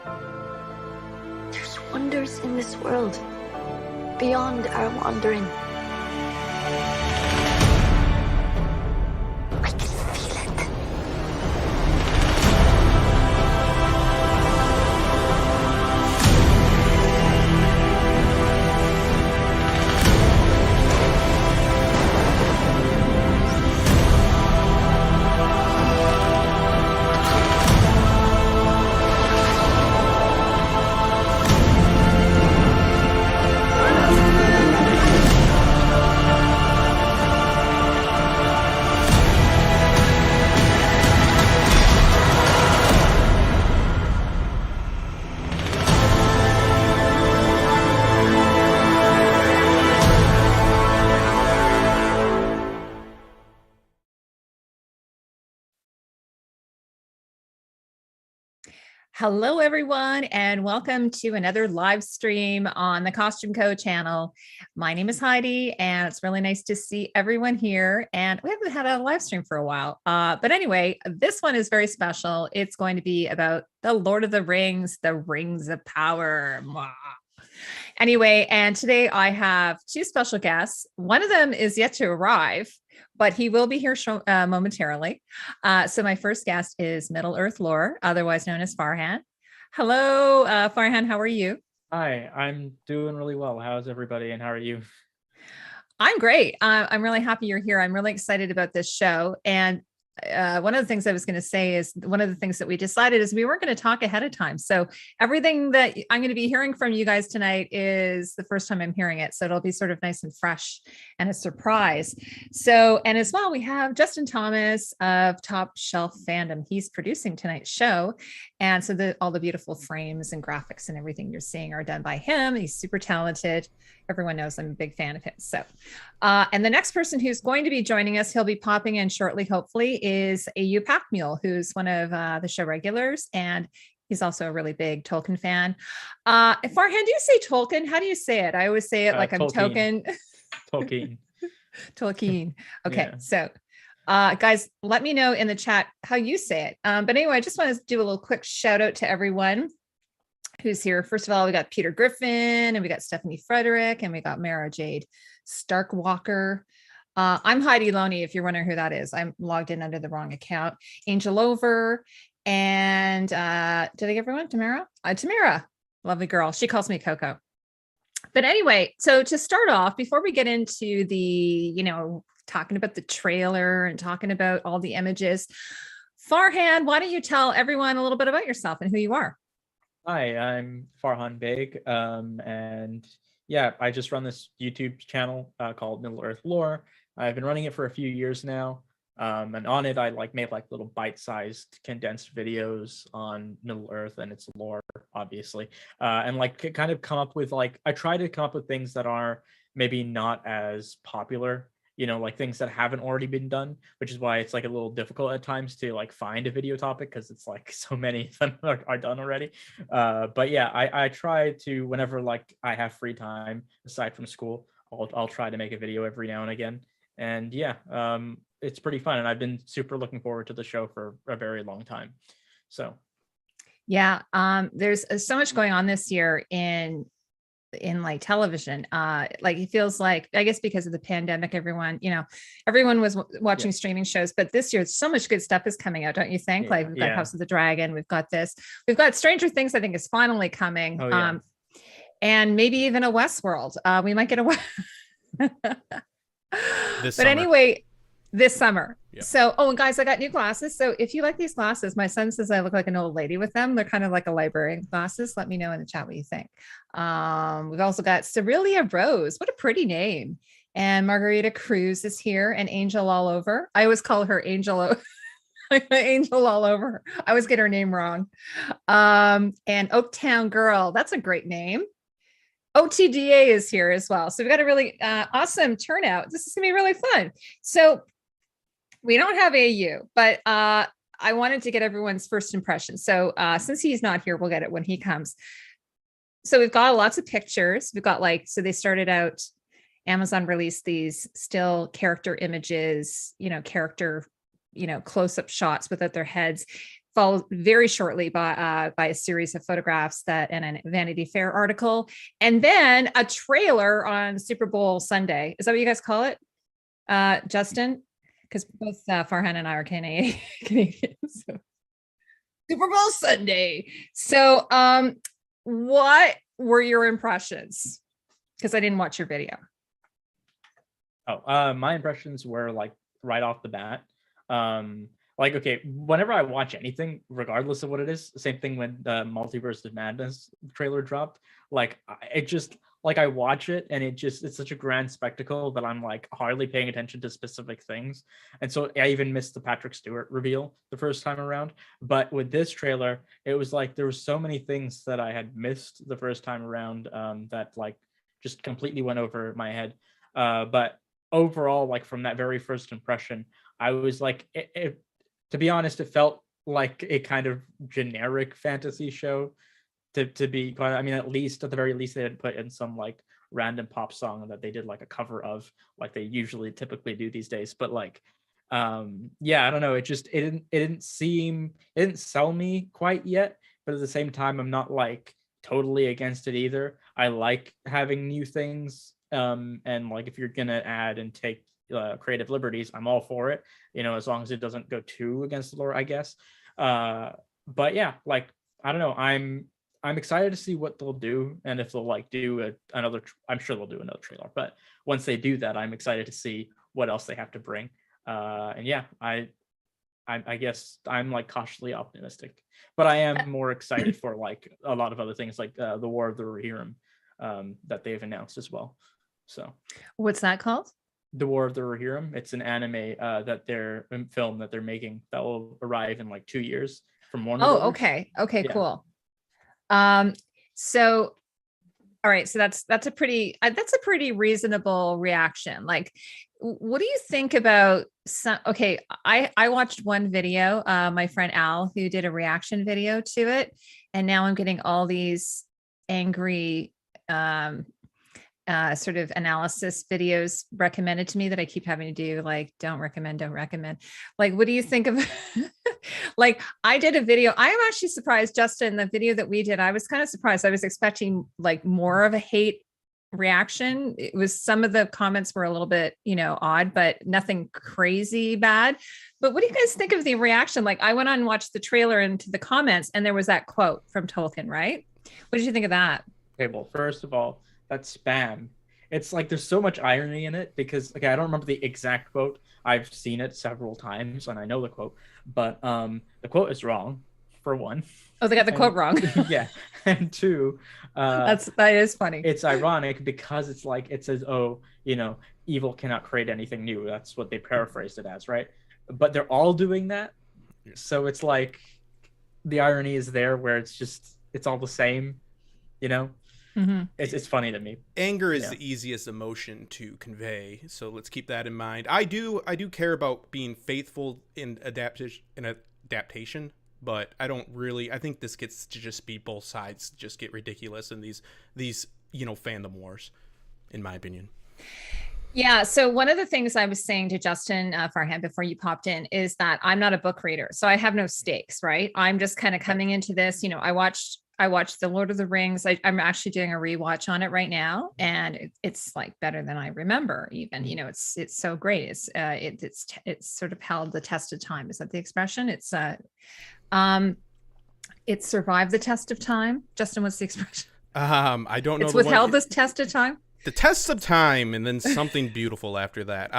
There's wonders in this world beyond our wandering. I can feel it. Hello, everyone, and welcome to another live stream on the Costumeco channel. My name is Heidi, and it's really nice to see everyone here. And we haven't had a live stream for a while. But anyway, this one is very special. It's going to be about the Lord of the Rings, the Rings of Power. Mwah. Anyway, and today I have two special guests. One of them is yet to arrive, but he will be here momentarily. So my first guest is Middle-earth Lore, otherwise known as Farhan. Hello, Farhan, how are you? Hi, I'm doing really well. How's everybody and how are you? I'm great. I'm really happy you're here. I'm really excited about this show. And one of the things I was going to say is one of the things that we decided is we weren't going to talk ahead of time. So everything that I'm going to be hearing from you guys tonight is the first time I'm hearing it. So it'll be sort of nice and fresh and a surprise. So, and as well, we have Justin Thomas of Top Shelf Fandom. He's producing tonight's show. And so all the beautiful frames and graphics and everything you're seeing are done by him. He's super talented. Everyone knows I'm a big fan of his. So, and the next person who's going to be joining us, he'll be popping in shortly, hopefully, is a Pack Mule, who's one of the show regulars, and he's also a really big Tolkien fan. Farhan, do you say Tolkien? How do you say it? I always say it like I'm Tolkien. Tolkien. Tolkien. Okay, yeah. So guys, let me know in the chat how you say it. But anyway, I just want to do a little quick shout out to everyone who's here. First of all, we got Peter Griffin, and we got Stephanie Frederick, and we got Mara Jade Starkwalker. I'm Heidi Loney, if you're wondering who that is. I'm logged in under the wrong account. Angel Over, and did I get everyone? Tamara? Tamara, lovely girl. She calls me Coco. But anyway, so to start off, before we get into the, talking about the trailer and talking about all the images, Farhan, why don't you tell everyone a little bit about yourself and who you are? Hi, I'm Farhan Beg, and yeah, I just run this YouTube channel called Middle-earth Lore. I've been running it for a few years now, and on it I made little bite-sized condensed videos on Middle-earth and its lore, obviously, and kind of come up with I try to come up with things that are maybe not as popular, things that haven't already been done, which is why it's a little difficult at times to find a video topic, because it's so many of them are done already. But yeah, I try to, whenever I have free time aside from school, I'll try to make a video every now and again. And yeah, it's pretty fun, and I've been super looking forward to the show for a very long time. So yeah, there's so much going on this year in television. It feels like, I guess because of the pandemic, everyone was watching streaming shows, but this year so much good stuff is coming out, don't you think? We've got House of the Dragon, we've got Stranger Things, I think, is finally coming. And maybe even a Westworld. We might get anyway, this summer. Yeah. So, and guys, I got new glasses. So if you like these glasses, my son says I look like an old lady with them. They're kind of like a librarian glasses. Let me know in the chat what you think. We've also got Cerelia Rose. What a pretty name. And Margarita Cruz is here, and Angel All Over. I always call her Angel. Angel All Over. I always get her name wrong. And Oaktown Girl. That's a great name. OTDA is here as well. So we've got a really awesome turnout. This is going to be really fun. So we don't have AU, but I wanted to get everyone's first impression. So since he's not here, we'll get it when he comes. So we've got lots of pictures. We've got so they started out, Amazon released these still character images, character, close-up shots without their heads. followed very shortly by a series of photographs and a Vanity Fair article, and then a trailer on Super Bowl Sunday. Is that what you guys call it, Justin? Because both Farhan and I are Canadian. So. Super Bowl Sunday. So, what were your impressions? Because I didn't watch your video. Oh, my impressions were like right off the bat. Like, okay, whenever I watch anything, regardless of what it is, same thing when the Multiverse of Madness trailer dropped, like it just, like I watch it and it's such a grand spectacle that I'm like hardly paying attention to specific things. And so I even missed the Patrick Stewart reveal the first time around. But with this trailer, it was like there were so many things that I had missed the first time around that like just completely went over my head. But overall, like from that very first impression, I was like, to be honest, it felt like a kind of generic fantasy show. To be quite, I mean, at the very least, they had put in some like random pop song that they did like a cover of, like they typically do these days. But like, yeah, I don't know. It didn't sell me quite yet. But at the same time, I'm not like totally against it either. I like having new things. And like if you're gonna add and take creative liberties, I'm all for it, as long as it doesn't go too against the lore, I guess. But yeah, like I don't know, I'm excited to see what they'll do, and if they'll like do another, I'm sure they'll do another trailer, but once they do that, I'm excited to see what else they have to bring. And yeah, I guess I'm like cautiously optimistic, but I am more excited for like a lot of other things, like the War of the Rohirrim that they've announced as well. So what's that called? The War of the Rohirrim. It's an anime film that they're making that will arrive in like 2 years from Warner Brothers. Okay, Yeah. cool. So all right, so that's a pretty reasonable reaction. Like, what do you think about I watched one video, my friend Al, who did a reaction video to it, and now I'm getting all these angry sort of analysis videos recommended to me that I keep having to do, like don't recommend. Like, what do you think of like, I did a video. I'm actually surprised, Justin, the video that we did, I was kind of surprised. I was expecting like more of a hate reaction. It was, some of the comments were a little bit, odd, but nothing crazy bad. But what do you guys think of the reaction? Like, I went on and watched the trailer and to the comments, and there was that quote from Tolkien, right? What did you think of that? Okay, well, first of all, that's spam. It's like there's so much irony in it because, okay, I don't remember the exact quote. I've seen it several times and I know the quote, but the quote is wrong, for one. Oh, they got the quote wrong. Yeah. And two, that is funny. It's ironic because it's like it says, oh, evil cannot create anything new. That's what they paraphrased it as, right? But they're all doing that. So it's like the irony is there where it's all the same, Mm-hmm. It's funny to me. Anger is the easiest emotion to convey, so let's keep that in mind. I do care about being faithful in adaptation, but I don't really. I think this gets to just be both sides just get ridiculous in these fandom wars, in my opinion. Yeah. So one of the things I was saying to Justin Farhan before you popped in is that I'm not a book reader, so I have no stakes, right? I'm just kind of coming into this. I watched The Lord of the Rings. I'm actually doing a rewatch on it right now, and it's like better than I remember. Even it's so great. It's sort of held the test of time. Is that the expression? It survived the test of time. Justin, what's the expression? I don't know. It's withheld this test of time. The test of time, and then something beautiful after that.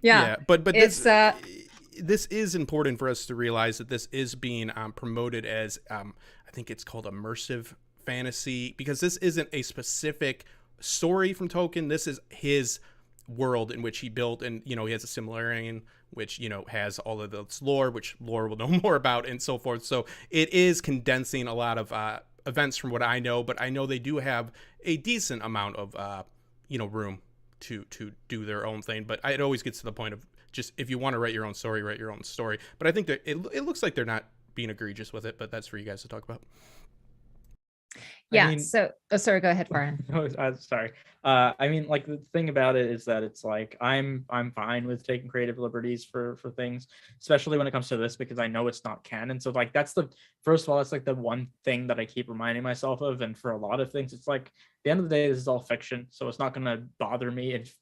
Yeah. But this is important for us to realize that this is being promoted as I think it's called immersive fantasy, because this isn't a specific story from Tolkien. This is his world in which he built, and he has a Silmarillion, which has all of this lore, which lore will know more about, and so forth. So it is condensing a lot of events from what I know, but I know they do have a decent amount of room to do their own thing. But it always gets to the point of just, if you want to write your own story, write your own story. But I think that it looks like they're not being egregious with it, but that's for you guys to talk about. Yeah. mean, So, oh, sorry, go ahead, Farhan. I'm sorry. I mean, like the thing about it is that it's like I'm fine with taking creative liberties for things, especially when it comes to this, because I know it's not canon. So like that's the first of all, that's like the one thing that I keep reminding myself of. And for a lot of things, it's like at the end of the day, this is all fiction, so it's not gonna bother me if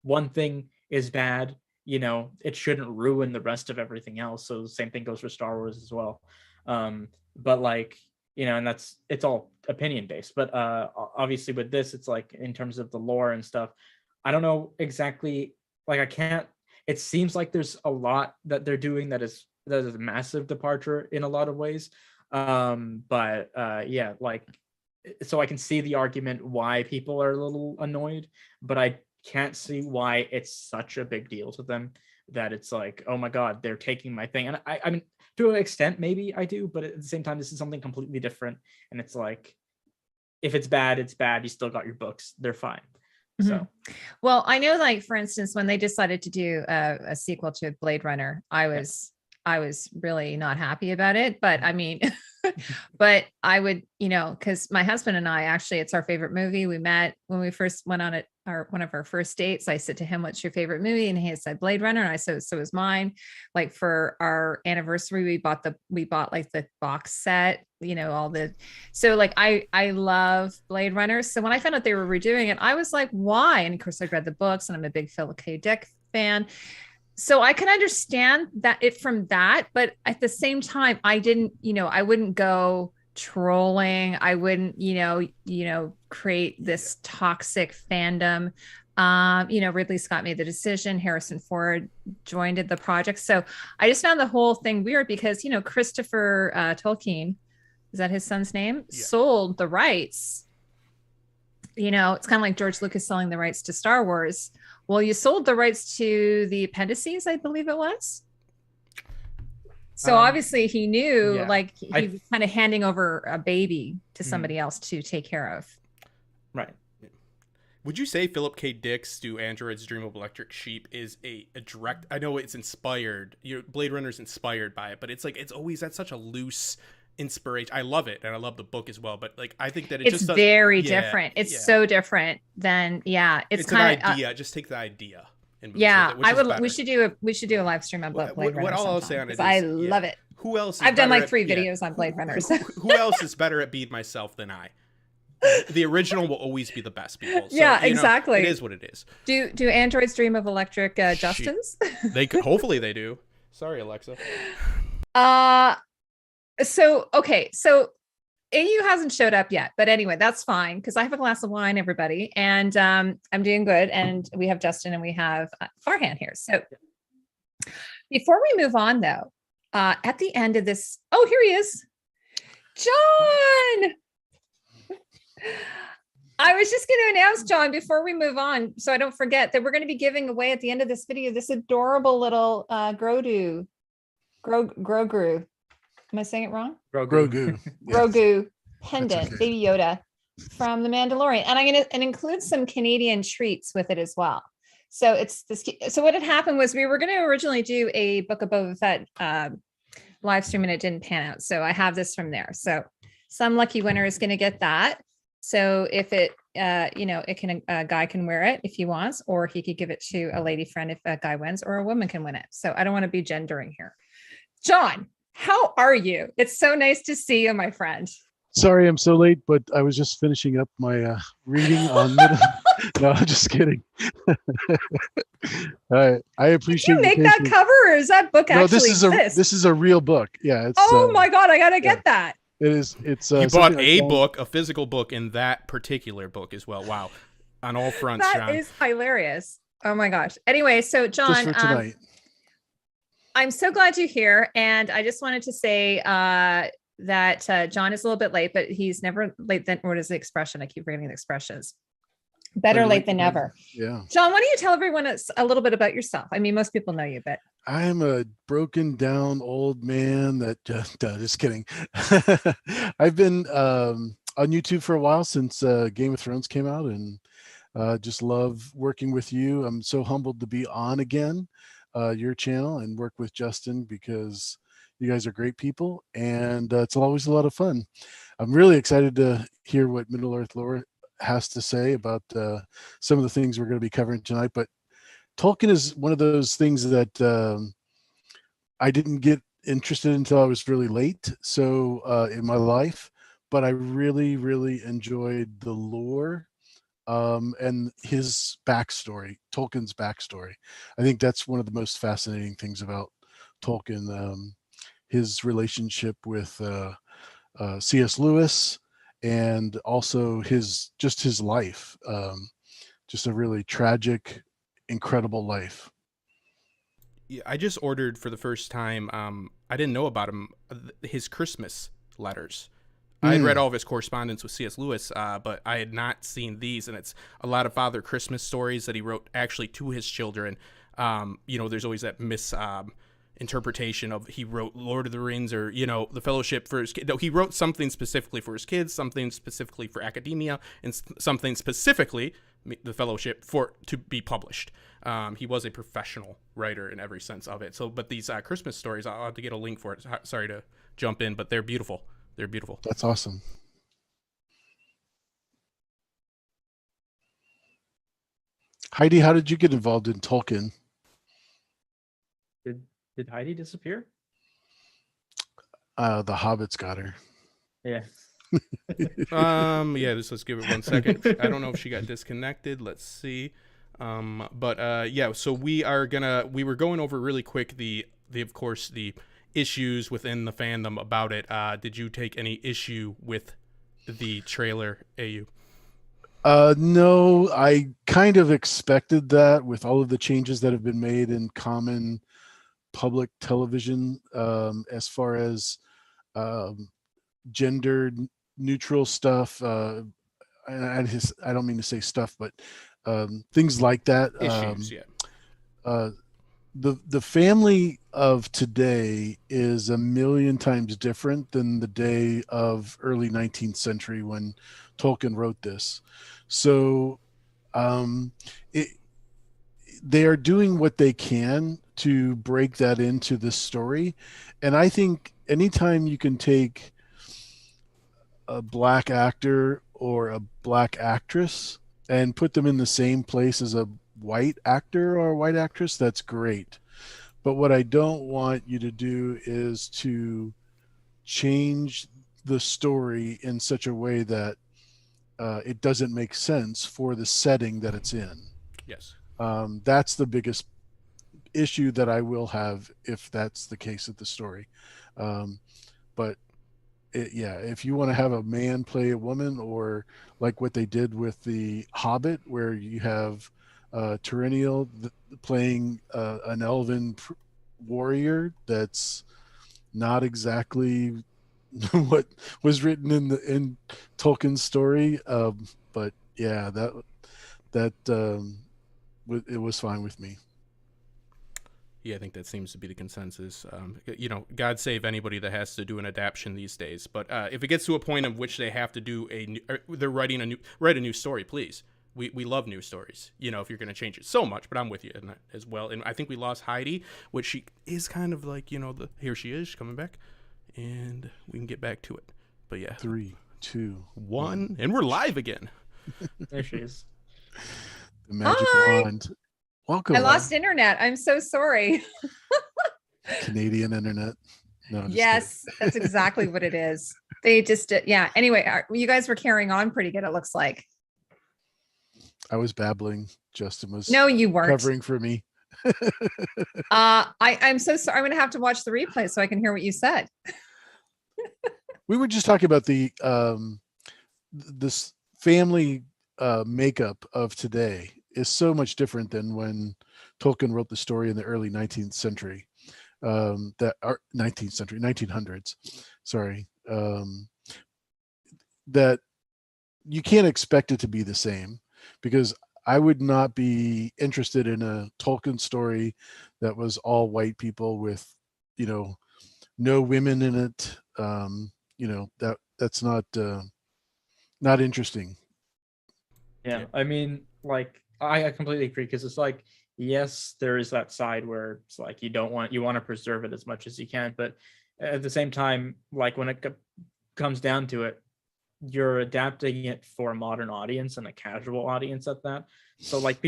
one thing is bad. It shouldn't ruin the rest of everything else. So the same thing goes for Star Wars as well. But like, and it's all opinion based, but obviously with this, it's like in terms of the lore and stuff, I don't know exactly, like I can't, it seems like there's a lot that they're doing that is a massive departure in a lot of ways. But yeah, like, so I can see the argument why people are a little annoyed, but I can't see why it's such a big deal to them that it's like, oh my God, they're taking my thing. And I mean, to an extent, maybe I do, but at the same time, this is something completely different. And it's like, if it's bad, it's bad. You still got your books. They're fine. Mm-hmm. So, well, I know, like, for instance, when they decided to do a sequel to Blade Runner, I was really not happy about it, but I mean, but I would, because my husband and I, actually, it's our favorite movie. We met when we first went on it, one of our first dates. I said to him, "What's your favorite movie?" And he said Blade Runner. And I said, "So is mine." Like for our anniversary, we bought like the box set, so like I love Blade Runner. So when I found out they were redoing it, I was like, why? And of course I'd read the books, and I'm a big Philip K. Dick fan. So I can understand from that, but at the same time, I wouldn't go trolling. I wouldn't, create this toxic fandom. Ridley Scott made the decision. Harrison Ford joined the project. So I just found the whole thing weird because, Christopher Tolkien, is that his son's name? Yeah. Sold the rights. It's kind of like George Lucas selling the rights to Star Wars. Well, you sold the rights to the appendices, I believe it was. So obviously he knew, like he was kind of handing over a baby to somebody else to take care of. Right. Would you say Philip K. Dick's Do Androids Dream of Electric Sheep is a direct, I know it's inspired, Blade Runner's inspired by it, but it's like, it's always at such a loose inspiration. I love it, and I love the book as well, but like I think that it's just very different. It's so different than it's kind of idea. Just take the idea and move with it, we should do a live stream on Blade Runner. What I'll say on it is, I love it. Who else? I've done like 3 videos on Blade Runner. Who else is better at Be Myself than I? The original will always be the best, people. So, exactly. It is what it is. Do androids dream of electric Justins? Hopefully they do. Sorry, Alexa. So AU hasn't showed up yet, but anyway, that's fine because I have a glass of wine, everybody, and I'm doing good. And we have Justin and we have Farhan here. So before we move on, though, at the end of this, here he is, John. I was just going to announce, John, before we move on, so I don't forget that we're going to be giving away at the end of this video this adorable little Grogu. Am I saying it wrong? Grogu. Grogu pendant, okay. Baby Yoda from The Mandalorian. And I'm going to include some Canadian treats with it as well. So it's this. So what had happened was we were going to originally do a Book of Boba Fett live stream and it didn't pan out. So I have this from there. So some lucky winner is going to get that. So if it, a guy can wear it if he wants, or he could give it to a lady friend if a guy wins, or a woman can win it. So I don't want to be gendering here. John, how are you? It's so nice to see you, my friend. Sorry I'm so late, but I was just finishing up my reading on middle. No, I'm just kidding. I appreciate. Did you make that cover, or is that book actually this is a real book. Yeah. It's, my God, I gotta get that. It is. It's. You bought a physical book in that particular book as well. Wow, on all fronts. That is hilarious. Oh my gosh. Anyway, so John, just for tonight. I'm so glad you're here, and I just wanted to say that John is a little bit late, but he's never late. Than what is the expression? I keep reading the expressions. Better late than never. Yeah. John, why don't you tell everyone a little bit about yourself? I mean, most people know you, but I am a broken down old man that just kidding. I've been on YouTube for a while since Game of Thrones came out, and just love working with you. I'm so humbled to be on again your channel and work with Justin, because You guys are great people, and it's always a lot of fun. I'm really excited to hear what Middle Earth Lore has to say about some of the things we're going to be covering tonight. But Tolkien is one of those things that I didn't get interested in until I was really late. So in my life, but I really, really enjoyed the lore and his backstory, Tolkien's backstory. I think that's one of the most fascinating things about Tolkien. His relationship with C.S. Lewis, and also his life, just a really tragic, incredible life. Yeah, I just ordered for the first time. I didn't know about him. His Christmas letters. I had read all of his correspondence with C.S. Lewis, but I had not seen these, and it's a lot of Father Christmas stories that he wrote actually to his children. There's always that interpretation of he wrote Lord of the Rings or the Fellowship for his kids. No, he wrote something specifically for his kids, something specifically for academia, and something specifically the Fellowship to be published. He was a professional writer in every sense of it. So, but these Christmas stories, I'll have to get a link for it. Sorry to jump in, but they're beautiful. They're beautiful. That's awesome. Heidi, how did you get involved in Tolkien? Did Heidi disappear? The Hobbits got her. Yeah. Let's give it 1 second. I don't know if she got disconnected. Let's see. So we were going over really quick the of course the issues within the fandom about it. Did you take any issue with the trailer, AU? No, I kind of expected that with all of the changes that have been made in common public television, as far as gender neutral stuff. I don't mean to say stuff, but things like that. Issues, The family of today is a million times different than the day of early 19th century when Tolkien wrote this. So they are doing what they can to break that into this story. And I think anytime you can take a black actor or a black actress and put them in the same place as a white actor or a white actress, that's great. But what I don't want you to do is to change the story in such a way that it doesn't make sense for the setting that it's in. Yes. That's the biggest issue that I will have if that's the case of the story. If you want to have a man play a woman, or like what they did with the Hobbit, where you have Tyranniel playing an elven warrior, that's not exactly what was written in Tolkien's story. But yeah, it was fine with me. Yeah, I think that seems to be the consensus. God save anybody that has to do an adaptation these days. But if it gets to a point of which they have to do write a new story, please. We love new stories. If you're going to change it so much, but I'm with you in that as well. And I think we lost Heidi, which she is kind of like, here she is, she's coming back, and we can get back to it. But yeah, 3, 2, 1, and we're live again. There she is. The magic wand. Welcome. I lost internet. I'm so sorry. Canadian internet. No. Yes, that's exactly what it is. They just, yeah. Anyway, you guys were carrying on pretty good, it looks like. I was babbling. Justin was no, you weren't covering for me. I'm so sorry. I'm going to have to watch the replay so I can hear what you said. We were just talking about the this family makeup of today is so much different than when Tolkien wrote the story in the early 19th century. 1900s. Sorry. That you can't expect it to be the same, because I would not be interested in a Tolkien story that was all white people with, no women in it. That's not interesting. Yeah. I mean, like, I completely agree, because it's like, yes, there is that side where it's like you want to preserve it as much as you can, but at the same time, like when it comes down to it, you're adapting it for a modern audience and a casual audience at that. So like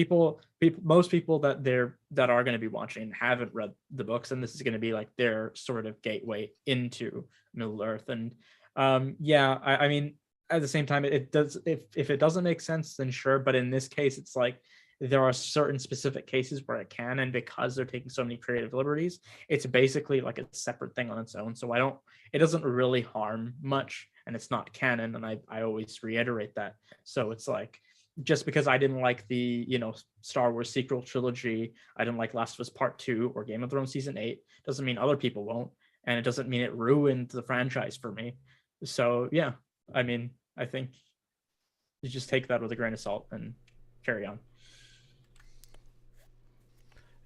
most people that are going to be watching haven't read the books, and this is going to be like their sort of gateway into Middle Earth. And yeah, I mean, at the same time, it does, if it doesn't make sense, then sure. But in this case, it's like there are certain specific cases where it can, and because they're taking so many creative liberties, it's basically like a separate thing on its own. So it doesn't really harm much, and it's not canon. And I always reiterate that. So it's like, just because I didn't like the, Star Wars sequel trilogy, I didn't like Last of Us Part 2 or Game of Thrones Season 8, doesn't mean other people won't. And it doesn't mean it ruined the franchise for me. So yeah, I mean, I think you just take that with a grain of salt and carry on.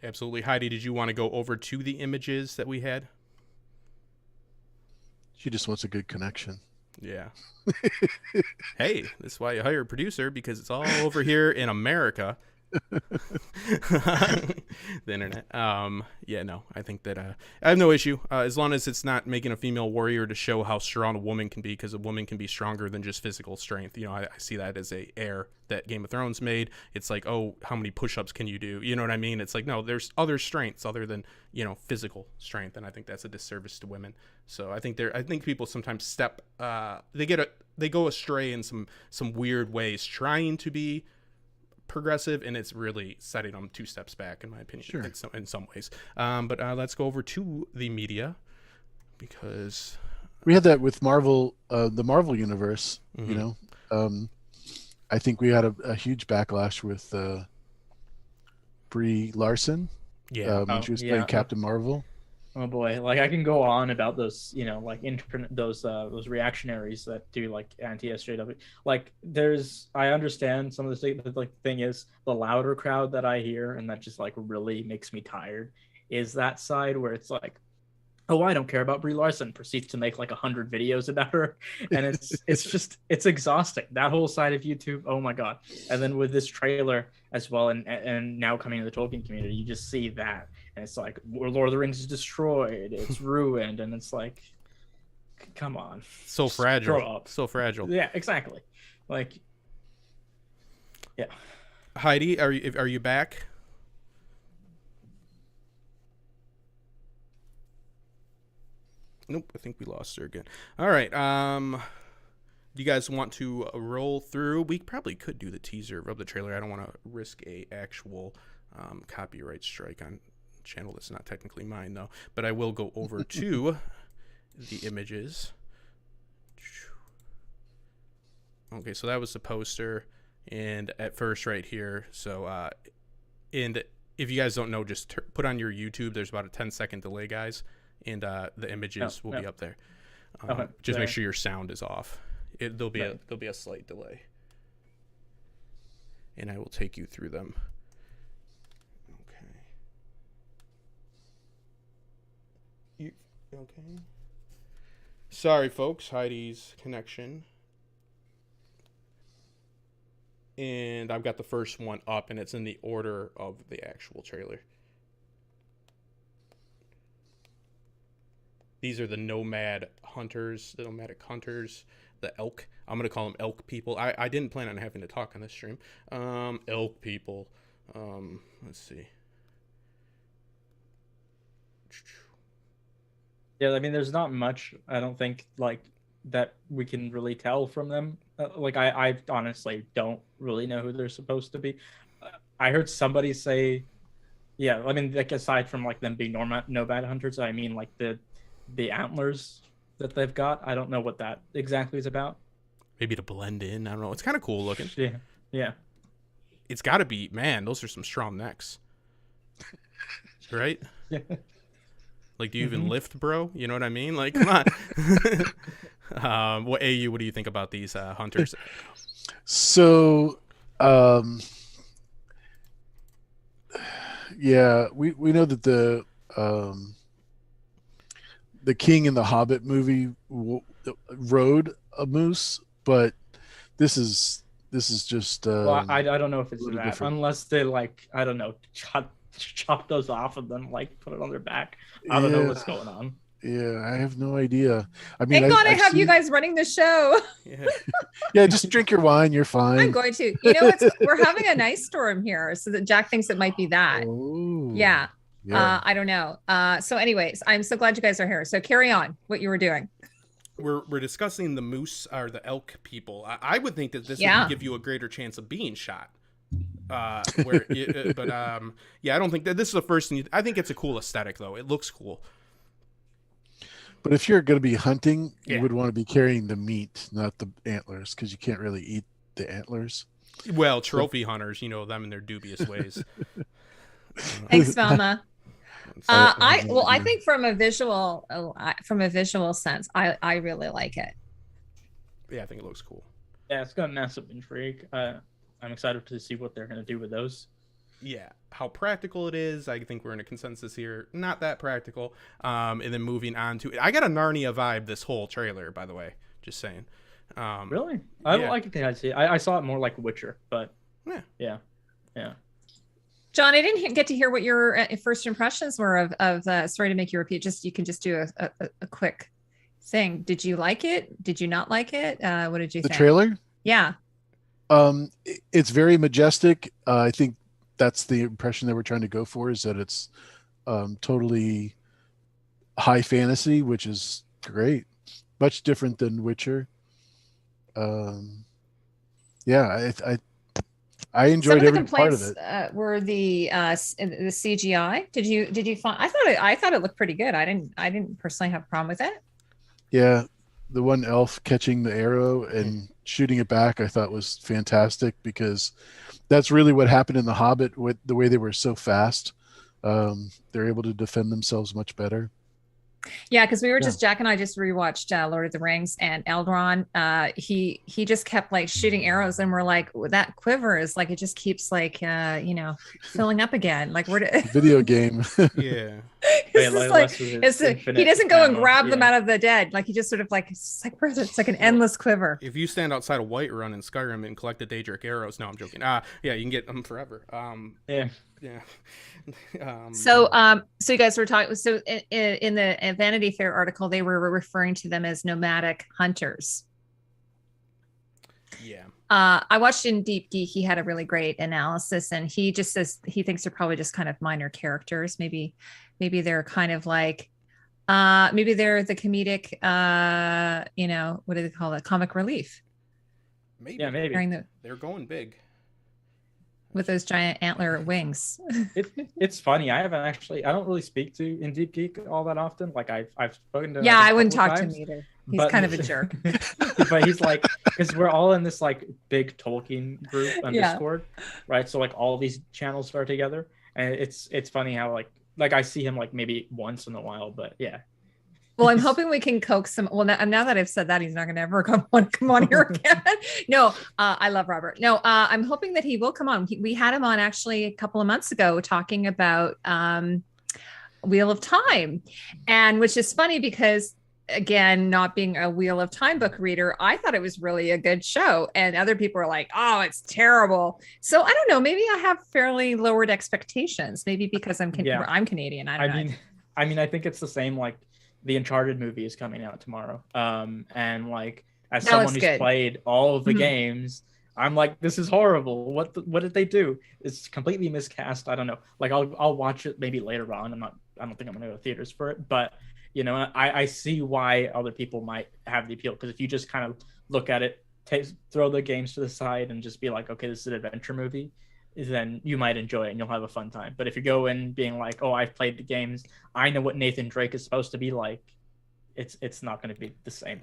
Absolutely. Heidi, did you want to go over to the images that we had? She just wants a good connection. Yeah. Hey, that's why you hire a producer, because it's all over here in America. The internet. Yeah, no, I think that I have no issue as long as it's not making a female warrior to show how strong a woman can be, because a woman can be stronger than just physical strength. I see that as a error that Game of Thrones made. It's like, oh, how many push-ups can you do? You know what I mean? It's like, no, there's other strengths other than physical strength, and I think that's a disservice to women. So I think people sometimes they go astray in some weird ways trying to be progressive, and it's really setting them 2 steps back, in my opinion. Sure. In some ways. But let's go over to the media, because we had that with Marvel, the Marvel universe. Mm-hmm. I think we had a huge backlash with Brie Larson. Yeah. When she was playing Captain Marvel. Oh boy, like I can go on about those, like those reactionaries that do like anti-SJW. Like I understand some of the things, but like the thing is, the louder crowd that I hear, and that just like really makes me tired, is that side where it's like, oh, I don't care about Brie Larson, proceeds to make like 100 videos about her, and it's exhausting. That whole side of YouTube, oh my god. And then with this trailer as well, and now coming to the Tolkien community, you just see that, and it's like, Lord of the Rings is destroyed, it's ruined, and it's like, come on, so fragile, grow up. so fragile. Yeah, exactly. Like, yeah. Heidi, are you back? Nope, I think we lost her again. All right. Do you guys want to roll through? We probably could do the teaser of the trailer. I don't want to risk a actual copyright strike on a channel that's not technically mine, though. But I will go over to the images. Okay, so that was the poster, and at first right here. So, and if you guys don't know, just put on your YouTube. There's about a 10-second delay, guys. And the images will be up there. Just make sure your sound is off. There'll be a slight delay, and I will take you through them. Okay. Okay. Sorry, folks. Heidi's connection. And I've got the first one up, and it's in the order of the actual trailer. These are the nomadic hunters, the elk. I'm going to call them elk people. I didn't plan on having to talk on this stream. Elk people. Let's see. Yeah, I mean, there's not much, I don't think, like, that we can really tell from them. Like, I honestly don't really know who they're supposed to be. I heard somebody say, yeah, I mean, like, aside from, like, them being nomad hunters, I mean, like, the antlers that they've got, I don't know what that exactly is about. Maybe to blend in. I don't know. It's kind of cool looking. Yeah. It's got to be, man, those are some strong necks. Right? Yeah. Like, do you even lift, bro? You know what I mean? Like, come on. What do you think about these hunters? So, yeah, we know that the King in the Hobbit movie rode a moose, but this is just well, I don't know if it's that different. Unless they, like, I don't know, chop those off and then like put it on their back. I don't know what's going on. Yeah, I have no idea. I mean, Thank God I I've have you seen- guys running the show. Yeah. Yeah, just drink your wine. You're fine. I'm going to. You know, we're having a nice storm here, so that Jack thinks it might be that. Oh, Yeah. yeah. I don't know. So anyways, I'm so glad you guys are here. So carry on what you were doing. We're discussing the moose or the elk people. I would think that this Yeah. would give you a greater chance of being shot. Yeah, I don't think that this is the first thing. I think it's a cool aesthetic though. It looks cool. But if you're going to be hunting, Yeah. you would want to be carrying the meat, not the antlers, because you can't really eat the antlers. Well, trophy hunters, you know them in their dubious ways. Thanks, Velma. I Yeah. think from a visual sense, I really like it. Yeah, I think it looks cool. Yeah, it's got massive intrigue. I'm excited to see what they're going to do with those. Yeah, how practical it is. I think we're in a consensus here. Not that practical. And then moving on to, I got a Narnia vibe this whole trailer, by the way. Just saying. Really? I yeah. like it. I saw it more like Witcher, but yeah. John, I didn't get to hear what your first impressions were of sorry to make you repeat. You can just do a quick thing. Did you like it? Did you not like it? What did you The think? trailer? Yeah. It's very majestic. I think that's the impression that we're trying to go for, is that it's totally high fantasy, which is great. Much different than Witcher. Yeah, I enjoyed every part of it. Were the CGI. Did you find? I thought it looked pretty good. I didn't personally have a problem with it. Yeah, the one elf catching the arrow and shooting it back, I thought was fantastic, because that's really what happened in The Hobbit. With the way they were so fast, they're able to defend themselves much better. Yeah, because we were Jack and I just rewatched Lord of the Rings, and Elrond, he just kept like shooting arrows, and we're like, that quiver is like, it just keeps like filling up again. Like Video game. Yeah. He doesn't go and grab them out of the dead. Like he just sort of like, it's like an endless quiver. If you stand outside a Whiterun in Skyrim and collect the Daedric arrows, no, I'm joking. Yeah, you can get them forever. Yeah. So you guys were talking. So in the Vanity Fair article, they were referring to them as nomadic hunters. Yeah. I watched in Deep Geek. He had a really great analysis, and he just says he thinks they're probably just kind of minor characters. Maybe they're kind of like, maybe they're the comedic, what do they call it? Comic relief. Maybe. Yeah, maybe. They're going big. With those giant antler wings. It's funny. I don't really speak to in Deep Geek all that often. Like I've spoken to. Yeah, like, I wouldn't talk to him either. He's kind of a jerk. But he's like, because we're all in this like big Tolkien group on Discord, right? So like all these channels are together, and it's funny how like I see him like maybe once in a while, but yeah. Well, I'm hoping we can coax some. Well, now that I've said that, he's not going to ever come on here again. No, I love Robert. No, I'm hoping that he will come on. We had him on actually a couple of months ago talking about Wheel of Time, and which is funny because, again, not being a Wheel of Time book reader, I thought it was really a good show, and other people are like, "Oh, it's terrible." So I don't know. Maybe I have fairly lowered expectations. Maybe because I'm Canadian. I don't know. I mean, I think it's the same. Like the Uncharted movie is coming out tomorrow, and like as someone who's played all of the games, I'm like, this is horrible. What did they do? It's completely miscast. I don't know. Like I'll watch it maybe later on. I don't think I'm gonna go to theaters for it, but I see why other people might have the appeal, because if you just kind of look at it, throw the games to the side and just be like, okay, this is an adventure movie, then you might enjoy it and you'll have a fun time. But if you go in being like, oh, I've played the games, I know what Nathan Drake is supposed to be like, it's not going to be the same.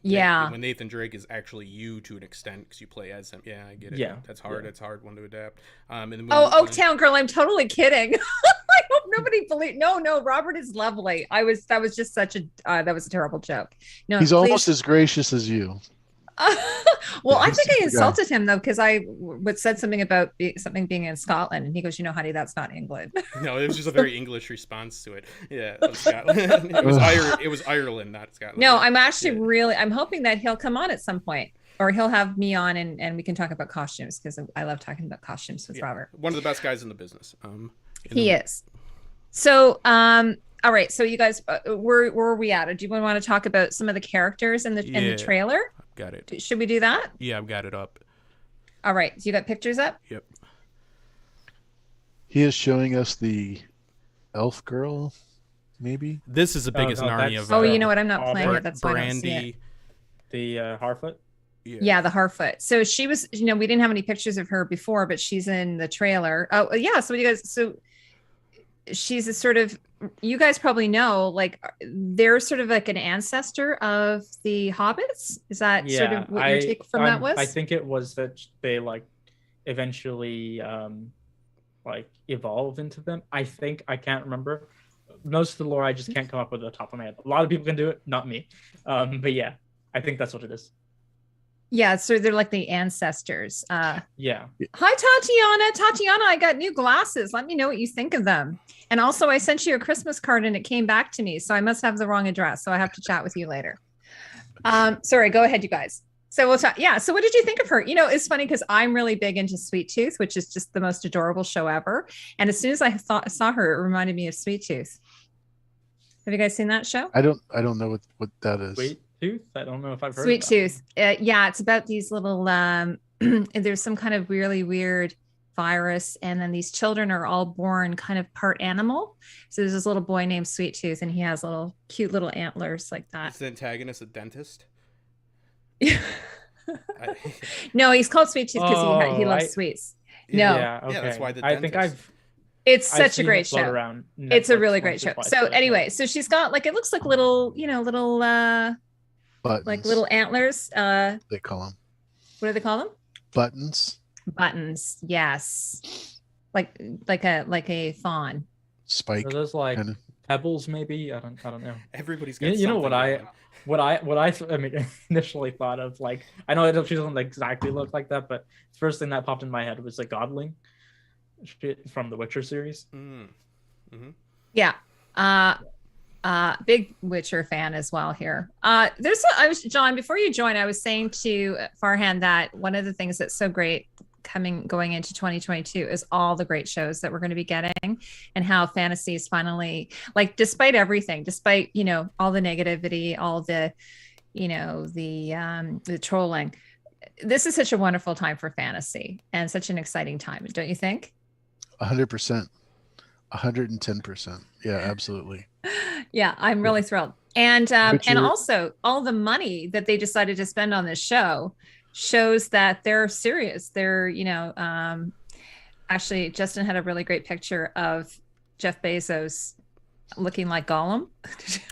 Yeah. When Nathan Drake is actually you to an extent, because you play as him. Yeah, I get it. Yeah. That's hard. That's hard one to adapt. Oaktown Girl, I'm totally kidding. I hope nobody believe. No, Robert is lovely. That was just such a that was a terrible joke. No, he's almost as gracious as you. Well, I think I insulted him though, because I said something about something being in Scotland, and he goes, Heidi, that's not England. No, it was just a very English response to it. Yeah, it was Scotland. It was Ireland, not Scotland. No, I'm actually I'm hoping that he'll come on at some point, or he'll have me on, and we can talk about costumes, because I love talking about costumes with Robert. One of the best guys in the business. He is. So, All right, so you guys, where are we at? Do you want to talk about some of the characters in the trailer? Got it. Should we do that? Yeah, I've got it up. All right, so you got pictures up? Yep. He is showing us the elf girl, maybe. This is the biggest Narnia of Oh, you know what? I'm not playing it. That's why I don't see it. Brandy. The Harfoot. Yeah, the Harfoot. So she was, we didn't have any pictures of her before, but she's in the trailer. Oh, yeah. So you guys, she's a sort of, you guys probably know, like, they're sort of like an ancestor of the hobbits. Is that sort of what your take from that was? I think it was that they eventually like evolved into them. I think, I can't remember most of the lore. I just can't come up with the top of my head. A lot of people can do it, not me. But yeah, I think that's what it is. Yeah, so they're like the ancestors. Yeah. Hi, Tatiana, I got new glasses. Let me know what you think of them. And also, I sent you a Christmas card and it came back to me, so I must have the wrong address. So I have to chat with you later. Sorry, go ahead, you guys. So we'll talk. Yeah. So what did you think of her? It's funny because I'm really big into Sweet Tooth, which is just the most adorable show ever. And as soon as I saw her, it reminded me of Sweet Tooth. Have you guys seen that show? I don't know what that is. Sweet Tooth? I don't know if I've heard Sweet Tooth. Yeah, it's about these little there's some kind of really weird virus, and then these children are all born kind of part animal. So there's this little boy named Sweet Tooth, and he has little cute little antlers like that. Is the antagonist a dentist? No, he's called Sweet Tooth because he loves sweets. No. Yeah, okay. Yeah, that's why the I think it's such a great show. Around it's a really great show. So anyway, so she's got it looks like little Buttons. like little antlers. They call them. What do they call them? Buttons. Buttons. Yes. Like a fawn. Spike. Are those pebbles? Maybe I don't know. Everybody's got. You know what I initially thought of, I know she doesn't exactly look like that, but the first thing that popped in my head was Godling from the Witcher series. Mm-hmm. Yeah. Big Witcher fan as well here. John, before you joined, I was saying to Farhan that one of the things that's so great going into 2022 is all the great shows that we're going to be getting, and how fantasy is finally, despite everything, despite all the negativity, all the the trolling, this is such a wonderful time for fantasy and such an exciting time, don't you think? 100%. 110%. Yeah, absolutely. Yeah, I'm really thrilled. And also all the money that they decided to spend on this show shows that they're serious. They're, actually Justin had a really great picture of Jeff Bezos looking like Gollum.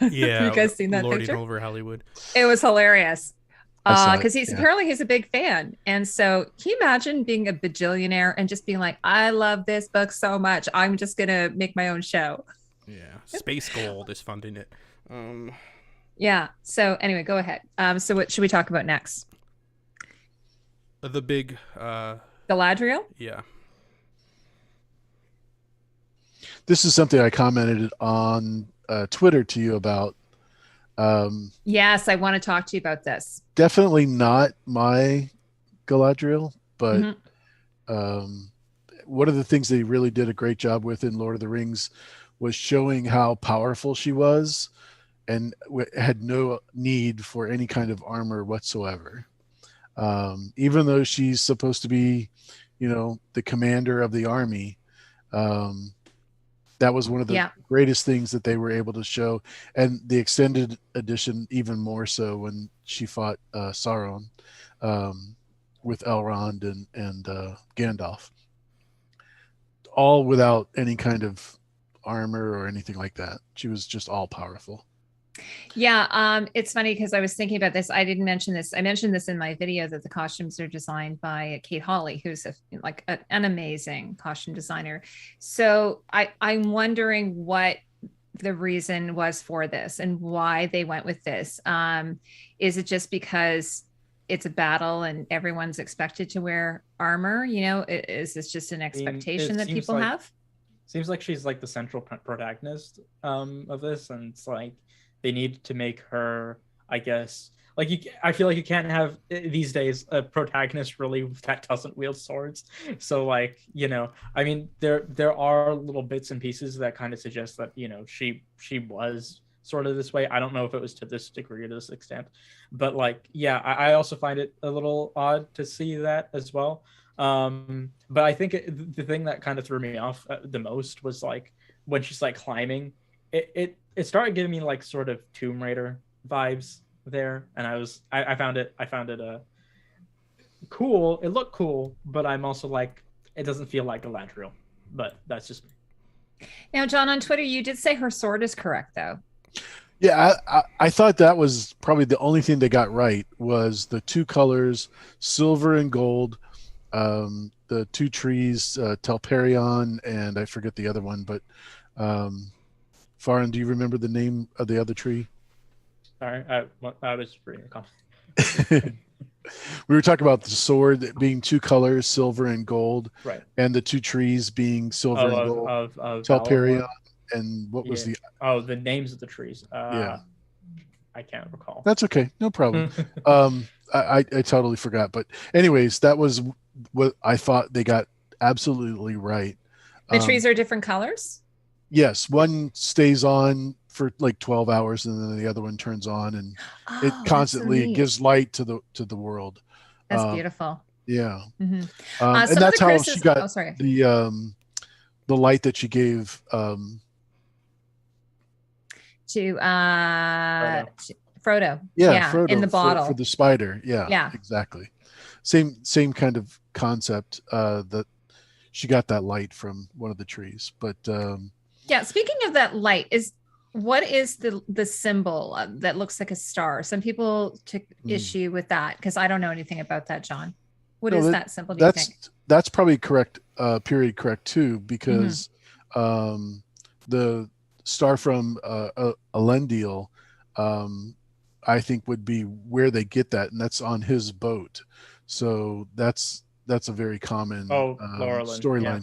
Yeah. Have you guys seen that lording picture? over Hollywood. It was hilarious. Because apparently he's a big fan. And so can you imagine being a bajillionaire and just being like, I love this book so much, I'm just going to make my own show. Yeah. Space Gold is funding it. Yeah. So anyway, go ahead. So what should we talk about next? The big Galadriel? Yeah. This is something I commented on Twitter to you about. Yes, I want to talk to you about this. Definitely not my Galadriel, but one of the things they really did a great job with in Lord of the Rings was showing how powerful she was and had no need for any kind of armor whatsoever. Even though she's supposed to be, the commander of the army, that was one of the greatest things that they were able to show. And the extended edition, even more so, when she fought Sauron with Elrond and Gandalf, all without any kind of armor or anything like that. She was just all powerful. Yeah, it's funny because I was thinking about this. I didn't mention this. I mentioned this in my video that the costumes are designed by Kate Hawley, who's an amazing costume designer. So I'm wondering what the reason was for this and why they went with this. Is it just because it's a battle and everyone's expected to wear armor? Is this just an expectation that people have? Seems like she's the central protagonist of this, and it's they need to make her, I guess, Like I feel like you can't have these days a protagonist really that doesn't wield swords. So like, you know, I mean, there are little bits and pieces that kind of suggest that, you know, she was sort of this way. I don't know if it was to this degree or to this extent, but like, yeah, I also find it a little odd to see that as well. But I think the thing that kind of threw me off the most was like when she's like climbing, it started giving me like sort of Tomb Raider vibes there, and I found it cool. It looked cool, but I'm also like, it doesn't feel like Galadriel. But that's just me. Now, John, on Twitter, you did say her sword is correct, though. Yeah, I thought that was probably the only thing they got right was the two colors, silver and gold, the two trees, Telperion, and I forget the other one, but Farhan, do you remember the name of the other tree? Sorry, I was reading a comment. We were talking about the sword being two colors, silver and gold, right? And the two trees being silver and gold. Of Telperion, and what was the the names of the trees? Yeah, I can't recall. That's okay, no problem. I totally forgot, but anyways, that was what I thought they got absolutely right. The trees are different colors? Yes, one stays on for like 12 hours and then the other one turns on, and it constantly gives light to the world. That's beautiful. Yeah. Mm-hmm. And that's how she got the light that she gave to Frodo. Yeah, Frodo, in the bottle for the spider. Yeah, exactly. Same kind of concept, that she got that light from one of the trees. But yeah, speaking of that light, what is the symbol that looks like a star? Some people took issue with that because I don't know anything about that, John. What is that symbol, do you think? That's probably correct, period correct too, because the star from Elendil, I think would be where they get that, and that's on his boat. So that's a very common storyline. Yeah.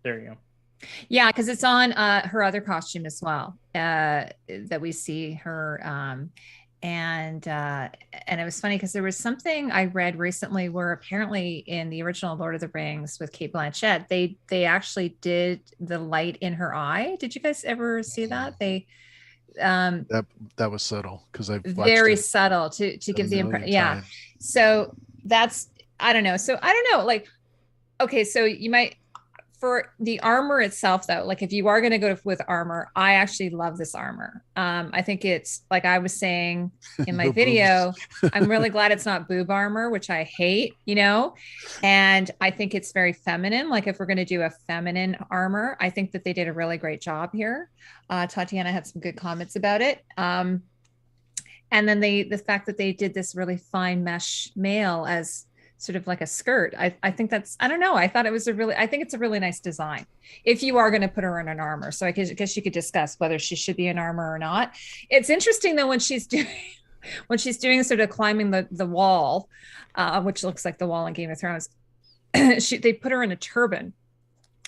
There you go. Yeah, because it's on her other costume as well, that we see her. And it was funny because there was something I read recently where apparently in the original Lord of the Rings with Cate Blanchett, they actually did the light in her eye. Did you guys ever see that? They that was subtle because I've watched very subtle to give the impression. Yeah. So that's, I don't know. So I don't know, like, okay, so you might, for the armor itself though, like if you are going to go with armor, I actually love this armor. I think it's like I was saying in my video, I'm really glad it's not boob armor, which I hate, you know, and I think it's very feminine. Like if we're going to do a feminine armor, I think that they did a really great job here. Tatiana had some good comments about it. And then the fact that they did this really fine mesh mail as sort of like a skirt. I think that's, I don't know. I thought it was I think it's a really nice design if you are going to put her in an armor. So I guess you could discuss whether she should be in armor or not. It's interesting though, when she's doing sort of climbing the wall, which looks like the wall in Game of Thrones, they put her in a turban.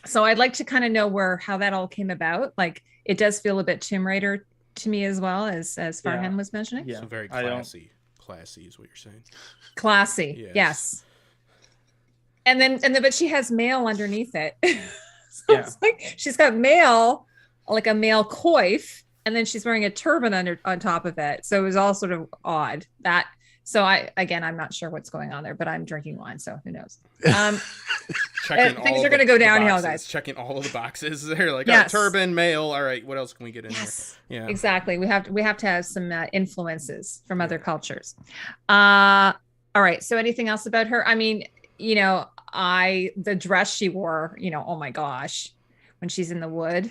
So I'd like to kind of know how that all came about. Like it does feel a bit Tomb Raider to me as well, as Farhan was mentioning. Yeah, so very classy. Classy is what you're saying. Classy, yes. And then, but she has mail underneath it. So it's like she's got mail, like a mail coif, and then she's wearing a turban on top of it. So it was all sort of odd. I'm not sure what's going on there, but I'm drinking wine, so who knows? Things are going to go downhill, guys. Checking all of the boxes. They're like, yes. Turban, mail. All right, what else can we get in here? Yeah, exactly. We have to have some influences from other cultures. All right. So anything else about her? I mean, you know, the dress she wore, you know, oh my gosh, when she's in the wood,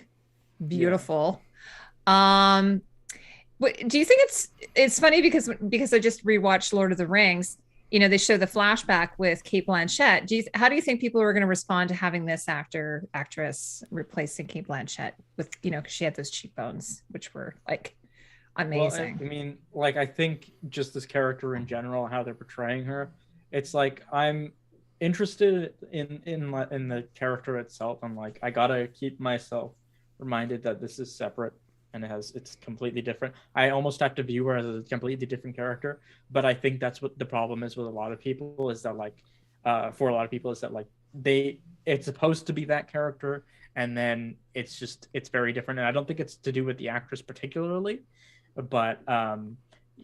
beautiful. Yeah. Do you think it's funny because I just rewatched Lord of the Rings? You know, they show the flashback with Cate Blanchett. How do you think people are going to respond to having this actress replacing Cate Blanchett with, you know, because she had those cheekbones, which were like amazing. Well, I mean, like, I think just this character in general, how they're portraying her, it's like I'm interested in the character itself. I'm like, I gotta keep myself reminded that this is separate and it's completely different. I almost have to view her as a completely different character, but I think that's what the problem is with a lot of people, is that like for a lot of people is that like it's supposed to be that character, and then it's very different. And I don't think it's to do with the actress particularly, but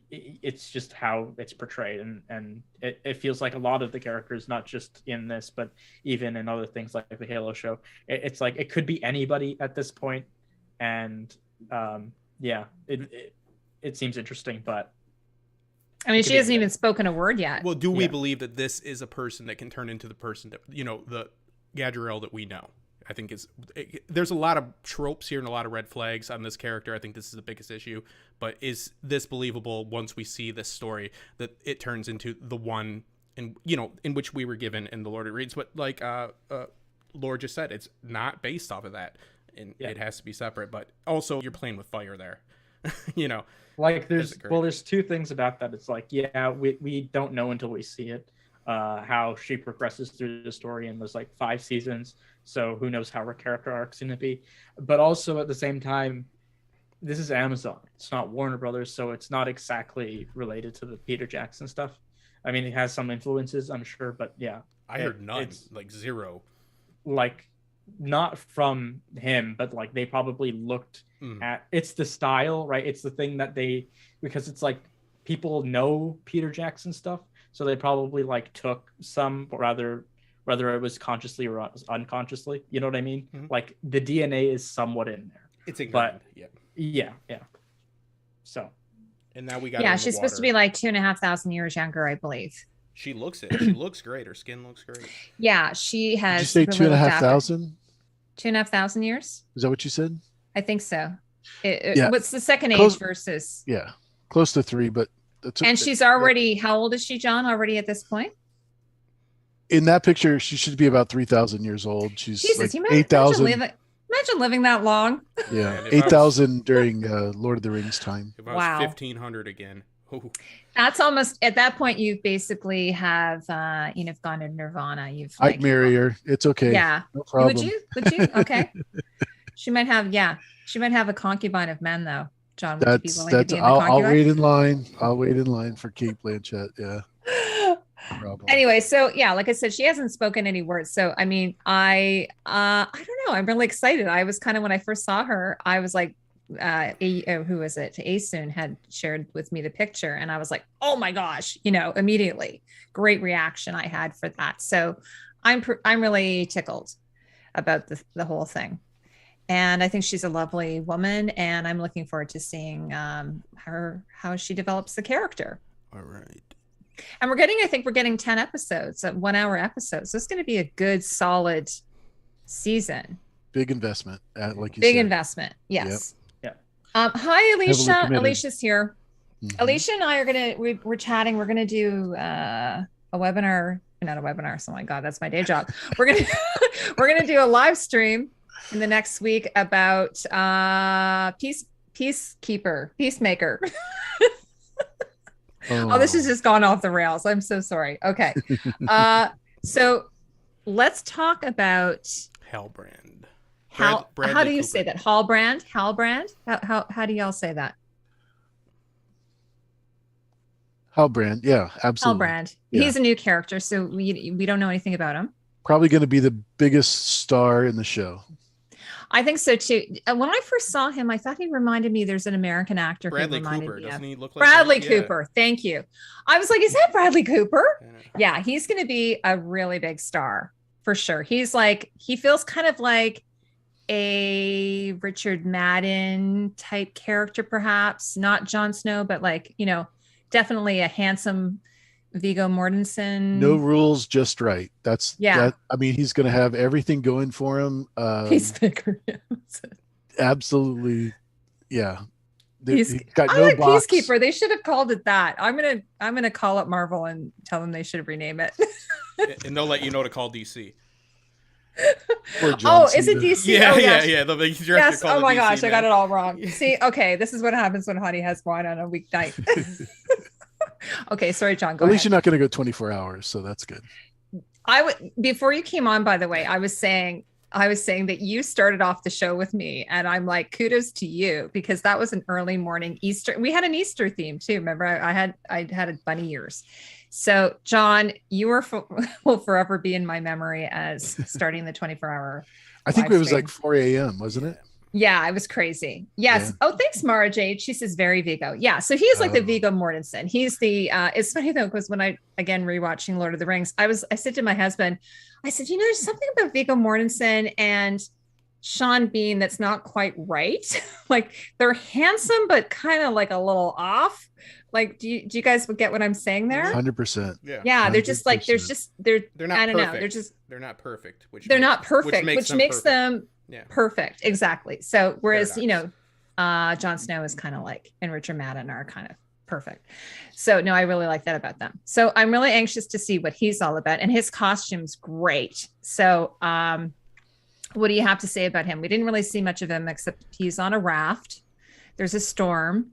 it's just how it's portrayed, and it feels like a lot of the characters, not just in this but even in other things like the Halo show, it's like it could be anybody at this point. And it seems interesting, but I mean, she hasn't even spoken a word yet. Well, do we believe that this is a person that can turn into the person that, the Galadriel that we know? I think there's a lot of tropes here and a lot of red flags on this character. I think this is the biggest issue. But is this believable once we see this story, that it turns into the one in which we were given in the Lord of the Rings? But like Laura just said, it's not based off of that, and it has to be separate. But also, you're playing with fire there. Like there's two things about that. It's like, we don't know until we see it, how she progresses through the story, and there's like 5 seasons, so who knows how her character arc's gonna be. But also at the same time, this is Amazon, it's not Warner Brothers, so it's not exactly related to the Peter Jackson stuff. I mean, it has some influences, I'm sure, but I heard none, like zero. Like not from him, but like they probably looked at, it's the style, right? It's the thing that because it's like people know Peter Jackson stuff, so they probably like took some, whether it was consciously or unconsciously, you know what I mean? Like the DNA is somewhat in there. It's ignorant, yeah. So, and now we got she's supposed to be like 2,500 years younger, I believe. She looks it. She looks great. Her skin looks great. Yeah, she has. Did you say 2,500? 2,500 years. Is that what you said? I think so. Yeah. What's the second age versus? Yeah, close to 3, but and she's already. How old is she, John? Already at this point? In that picture, she should be about 3,000 years old. She's Jesus, like 8,000. Imagine living that long. Yeah, 8,000 during Lord of the Rings time. If I was 1,500 again. Ooh. That's almost at that point. You basically have, gone to Nirvana. I'd marry her. It's okay. Yeah, no problem. Would you? Okay. She might have a concubine of men, though. John, would you be willing to be in the concubine? I'll wait in line. I'll wait in line for Kate Blanchett. Yeah. No problem. Anyway, so like I said, she hasn't spoken any words. So I mean, I don't know. I'm really excited. I was kind of, when I first saw her, I was like, who was it? Asun had shared with me the picture, and I was like, oh my gosh, immediately. Great reaction I had for that. So I'm really tickled about the whole thing. And I think she's a lovely woman, and I'm looking forward to seeing how she develops the character. All right. And I think we're getting 10 episodes, 1 hour episodes. So it's going to be a good, solid season. Big investment, like you said. Big investment. Yes. Yep. Hi, Alicia. Alicia's here. Mm-hmm. Alicia and I are we're chatting. We're going to do a webinar, not a webinar. Oh my God, that's my day job. We're going to do a live stream in the next week about Peacemaker. Oh, this has just gone off the rails. I'm so sorry. Okay. So let's talk about Halbrand. How do you say that? Halbrand? How do y'all say that? Halbrand. Yeah, absolutely. Halbrand. Yeah. He's a new character, so we don't know anything about him. Probably going to be the biggest star in the show. I think so too. When I first saw him, I thought he reminded me. There's an American actor Bradley who reminded Cooper. me Doesn't of. he look like Bradley that? Cooper. Yeah. Thank you. I was like, is that Bradley Cooper? Yeah, he's going to be a really big star for sure. He feels kind of like a Richard Madden type character, perhaps not Jon Snow, but definitely a handsome Viggo Mortensen. No rules, just right. I mean, he's going to have everything going for him. Peacemaker. Absolutely. Yeah. He's got no box. Peacekeeper. They should have called it that. I'm gonna call up Marvel and tell them they should rename it. And they'll let you know to call DC. Oh, is it DC? Yeah, oh, yeah. Yes. Oh my gosh, I got it all wrong. See, okay, this is what happens when Heidi has wine on a weeknight. Okay, sorry, John. Go At ahead. least you're not going to go 24 hours, so that's good. Before you came on, by the way, I was saying I was saying that you started off the show with me, and I'm like, kudos to you, because that was an early morning Easter. We had an Easter theme too. Remember, I had a bunny ears. So John, you will forever be in my memory as starting the 24-hour. I think it was like 4 a.m., wasn't it? Yeah, it was crazy. Yes. Yeah. Oh, thanks, Mara Jade. She says very Vigo. Yeah. So he's like the Viggo Mortensen. He's the it's funny though, because when I again rewatching Lord of the Rings, I said to my husband, I said, there's something about Viggo Mortensen and Sean Bean that's not quite right. Like they're handsome, but kind of like a little off. Like, do you guys get what I'm saying there? 100%. Yeah. They're just like, they're not, I don't know. They're not perfect. Which makes them perfect. Exactly. So, whereas, Paradox. Jon Snow is kind of like, and Richard Madden are kind of perfect. So no, I really like that about them. So I'm really anxious to see what he's all about, and his costume's great. So, what do you have to say about him? We didn't really see much of him except he's on a raft. There's a storm.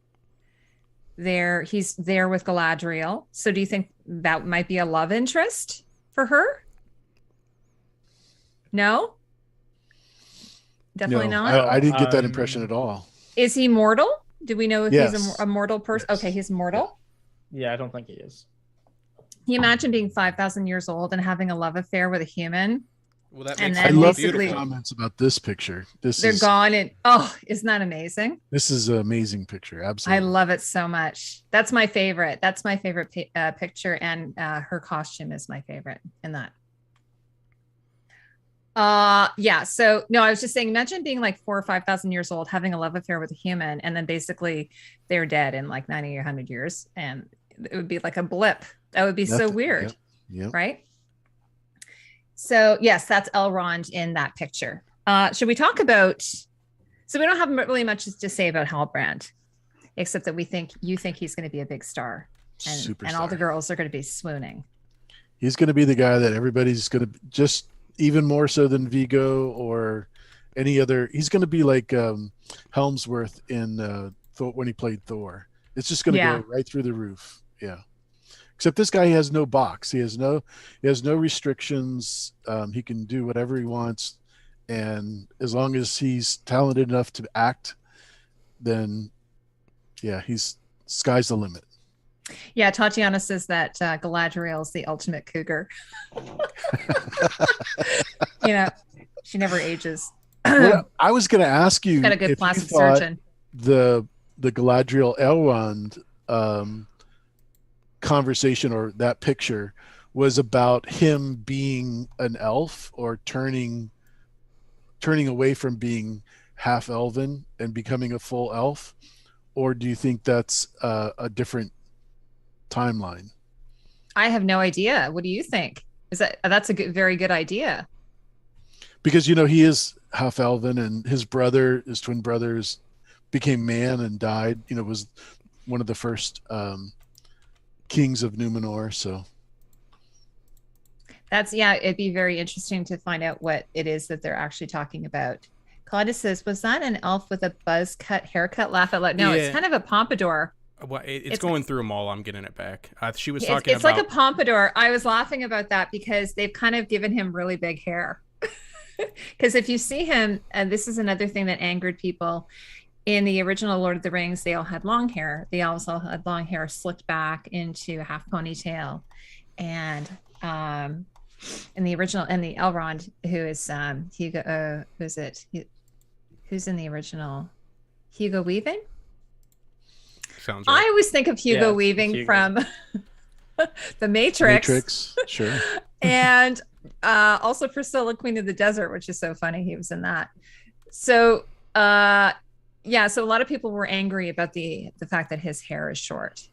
He's there with Galadriel. So do you think that might be a love interest for her? No? Definitely not? I didn't get that impression at all. Is he mortal? Do we know if Yes. he's a mortal person? Yes. Okay, he's mortal. Yeah, I don't think he is. Can you imagine being 5,000 years old and having a love affair with a human? Well, that And makes then I love basically- the comments about this picture. They're gone, and isn't that amazing? This is an amazing picture. Absolutely. I love it so much. That's my favorite. That's my favorite picture, and her costume is my favorite in that. Yeah. So no, I was just saying, imagine being like 4,000 or 5,000 years old, having a love affair with a human, and then basically they're dead in like 90 or 100 years, and it would be like a blip. That would be so weird, Yep. right? So yes, that's Elrond in that picture. Should we talk about? So we don't have really much to say about Halbrand, except that you think he's going to be a big star, and all the girls are going to be swooning. He's going to be the guy that everybody's going to just even more so than Vigo or any other. He's going to be like Helmsworth in Thor when he played Thor. It's just going to go right through the roof. Yeah. Except this guy has no box. He has no restrictions. He can do whatever he wants, and as long as he's talented enough to act, then he's sky's the limit. Yeah, Tatiana says that Galadriel is the ultimate cougar. She never ages. Well, I was going to ask you, Got a good if plastic you thought surgeon. the Galadriel Elrond conversation or that picture was about him being an elf or turning away from being half elven and becoming a full elf, or do you think that's a different timeline? I have no idea. What do you think? That's a very good idea? Because he is half elven, and his twin brothers became man and died. Was one of the first kings of Numenor. So it'd be very interesting to find out what it is that they're actually talking about. Claudia says, was that an elf with a buzz cut haircut? Laugh out loud. No, it's kind of a pompadour. Well, it's going through them all. I'm getting it back. She was talking about... It's like a pompadour. I was laughing about that because they've kind of given him really big hair. Because if you see him, and this is another thing that angered people, in the original Lord of the Rings, they all had long hair. They also had long hair slicked back into a half ponytail. And in the original, and the Elrond, who is Hugo, who's in the original? Hugo Weaving? Sounds right. I always think of Hugo Weaving from The Matrix. Sure. And also Priscilla, Queen of the Desert, which is so funny. He was in that. So so a lot of people were angry about the fact that his hair is short.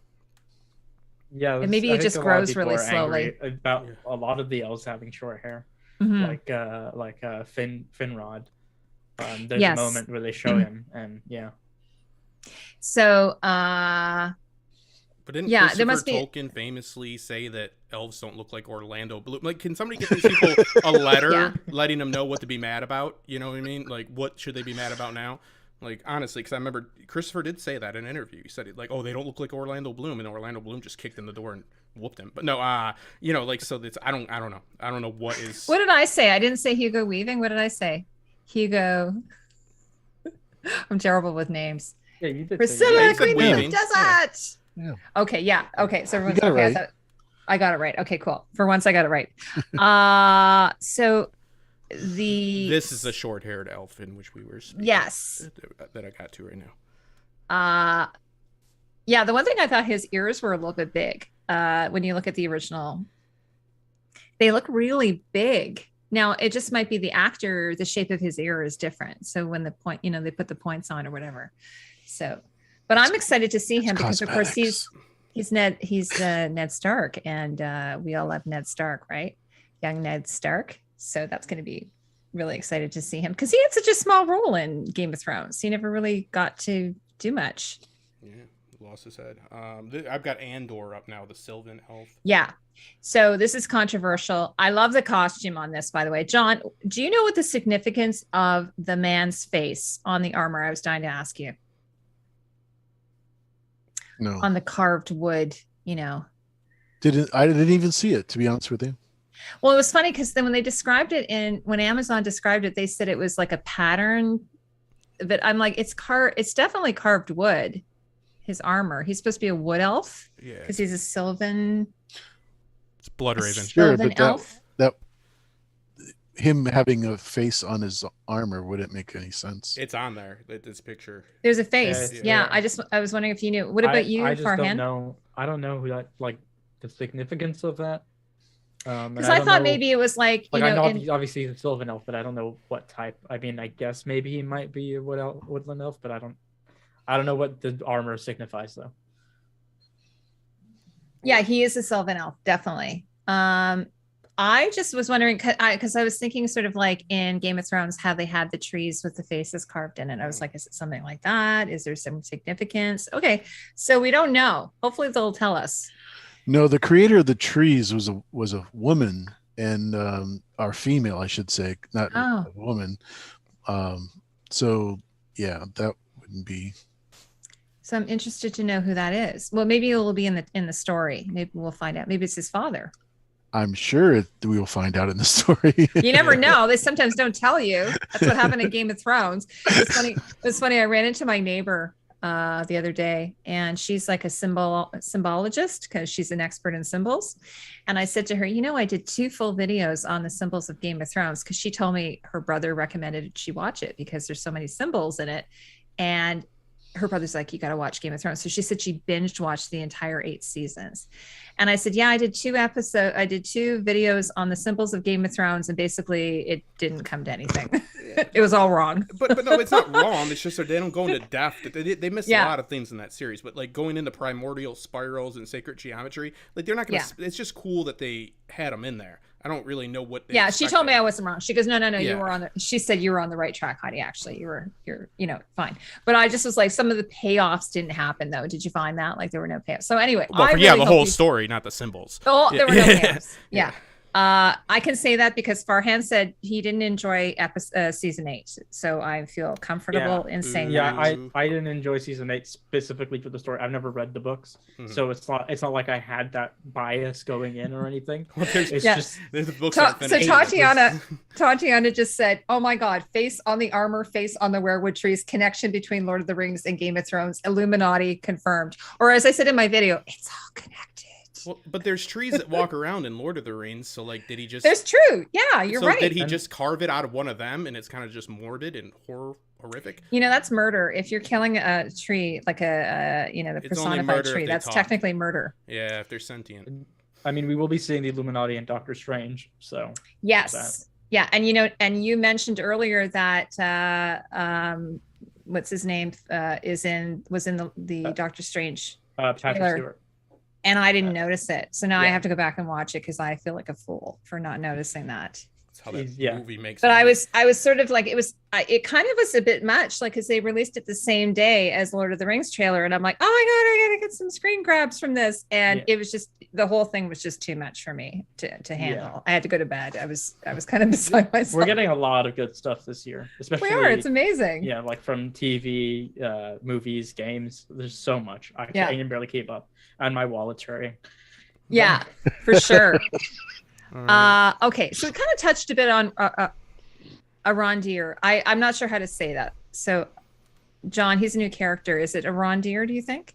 Yeah, and maybe it just grows really slowly. About a lot of the elves having short hair, like Finrod. There's a moment where they show him, and So, but didn't Christopher Tolkien famously say that elves don't look like Orlando Bloom? Like, can somebody get these people a letter letting them know what to be mad about? You know what I mean? Like, what should they be mad about now? Like, honestly, because I remember Christopher did say that in an interview. He said, they don't look like Orlando Bloom, and Orlando Bloom just kicked in the door and whooped him. But no, you know, like, so that's I don't know what is. What did I say? I didn't say Hugo Weaving. What did I say? Hugo. I'm terrible with names. Yeah, you did. Priscilla, said Queen of the Weaving. Desert. Yeah. Okay, yeah. Okay, so everyone's got it okay. right. I got it right. Okay, cool. For once, I got it right. So This is the short-haired elf in which we were speaking. Yes. That I got to right now. Yeah, the one thing I thought his ears were a little bit big. When you look at the original, they look really big. Now it just might be the actor, the shape of his ear is different. So when the point, you know, they put the points on or whatever. So, but I'm excited to see him because of course he's Ned Stark, and we all love Ned Stark, right? Young Ned Stark. So that's going to be really excited to see him because he had such a small role in Game of Thrones. He never really got to do much. Yeah, lost his head. I've got Andor up now, the Sylvan elf. Yeah. So this is controversial. I love the costume on this, by the way. John, do you know what the significance of the man's face on the armor? I was dying to ask you. No. On the carved wood, you know. I didn't even see it, to be honest with you. Well, it was funny because then when they described it when Amazon described it, they said it was like a pattern. But I'm like, it's definitely carved wood. His armor. He's supposed to be a wood elf. Yeah. Because he's a Sylvan. It's Bloodraven. Sure, Sylvan but elf. that him having a face on his armor wouldn't make any sense. It's on there. This picture. There's a face. Yeah. I was wondering if you knew. What about you, I just Farhan? don't know. I don't know who that, like, the significance of that. Because I thought maybe it was like, you I know, know obviously he's a Sylvan elf, but I don't know what type. I mean, I guess maybe he might be a woodland elf, but I don't know what the armor signifies though. Yeah, he is a Sylvan elf, definitely. I just was wondering because I was thinking sort of like in Game of Thrones how they had the trees with the faces carved in it. I was like, is it something like that? Is there some significance? Okay, so we don't know. Hopefully they'll tell us. No, the creator of the trees was a woman, and our female, I should say, not a woman. So yeah, that wouldn't be. So I'm interested to know who that is. Well, maybe it will be in the story. Maybe we'll find out. Maybe it's his father. I'm sure we will find out in the story. You never know. They sometimes don't tell you. That's what happened in Game of Thrones. It's funny. I ran into my neighbor the other day, and she's like a symbologist because she's an expert in symbols. And I said to her, you know, I did 2 full videos on the symbols of Game of Thrones because she told me her brother recommended she watch it because there's so many symbols in it. And her brother's like, you got to watch Game of Thrones. So she said she binged watched the entire 8 seasons. And I said, yeah, I did 2 videos on the symbols of Game of Thrones. And basically it didn't come to anything. It was all wrong. But no, it's not wrong. It's just that they don't go into depth. They miss a lot of things in that series. But like going into primordial spirals and sacred geometry, like they're not going to, it's just cool that they had them in there. I don't really know what they she told me I wasn't wrong. She goes, no, you were on she said you were on the right track, Heidi. Actually, you're fine. But I just was like, some of the payoffs didn't happen though. Did you find that? Like there were no payoffs. So anyway, the whole story, not the symbols. Oh, there were no payoffs. Yeah. I can say that because Farhan said he didn't enjoy season 8, so I feel comfortable in saying that. I didn't enjoy season 8 specifically for the story. I've never read the books, so it's not like I had that bias going in or anything. Just the books. So Tatiana just said, "Oh my God, face on the armor, face on the werewood trees, connection between Lord of the Rings and Game of Thrones, Illuminati confirmed." Or as I said in my video, it's all connected. Well, but there's trees that walk around in Lord of the Rings, so like, did he just? There's true. Yeah, you're right. Did he just carve it out of one of them, and it's kind of just morbid and horrific? You know, that's murder. If you're killing a tree, like the personified tree, that's technically murder. Yeah, if they're sentient. I mean, we will be seeing the Illuminati and Doctor Strange, so yes, yeah, and you mentioned earlier that what's his name was in the Doctor Strange Patrick Stewart. And I didn't notice it. So now I have to go back and watch it because I feel like a fool for not noticing that. That's how that movie makes But I was sort of like, it kind of was a bit much, like, because they released it the same day as Lord of the Rings trailer. And I'm like, oh my God, I got to get some screen grabs from this. And it was just, the whole thing was just too much for me to handle. Yeah. I had to go to bed. I was kind of beside myself. We're getting a lot of good stuff this year, especially. We are. It's amazing. Yeah. Like from TV, movies, games, there's so much. I can barely keep up. And my wallet's hurting. Yeah, for sure. All right. Okay, so we kind of touched a bit on Arondir. I'm not sure how to say that. So, John, he's a new character. Is it Arondir, do you think?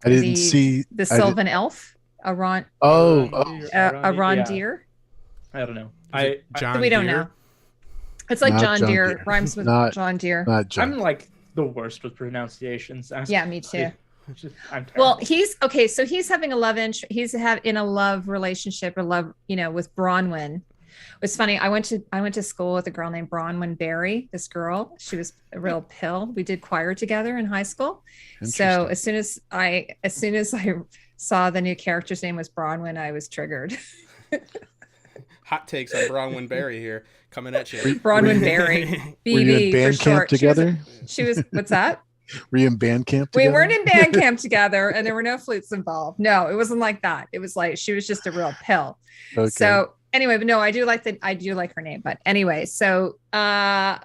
I didn't see the I did- Sylvan elf. Oh, Arondir. I don't know. John We don't Deere? know. It's like Not John John Deere. Deere. Rhymes with Not- John Deere. not John. I'm like the worst with pronunciations. Yeah, me too. I'm Well, terrible. he's okay. So he's having a love he's in a love relationship or love, with Bronwyn. It's funny. I went to school with a girl named Bronwyn Barry. This girl, she was a real pill. We did choir together in high school. So as soon as I saw the new character's name was Bronwyn, I was triggered. Hot takes on Bronwyn Barry here coming at you. Bronwyn Barry. Were you in BB band for camp short. together? She was what's that? Were you in band camp We together? weren't in band camp together, and there were no flutes involved. No, it wasn't like that. It was like she was just a real pill. Okay. So anyway, but no, I do like her name. But anyway, so no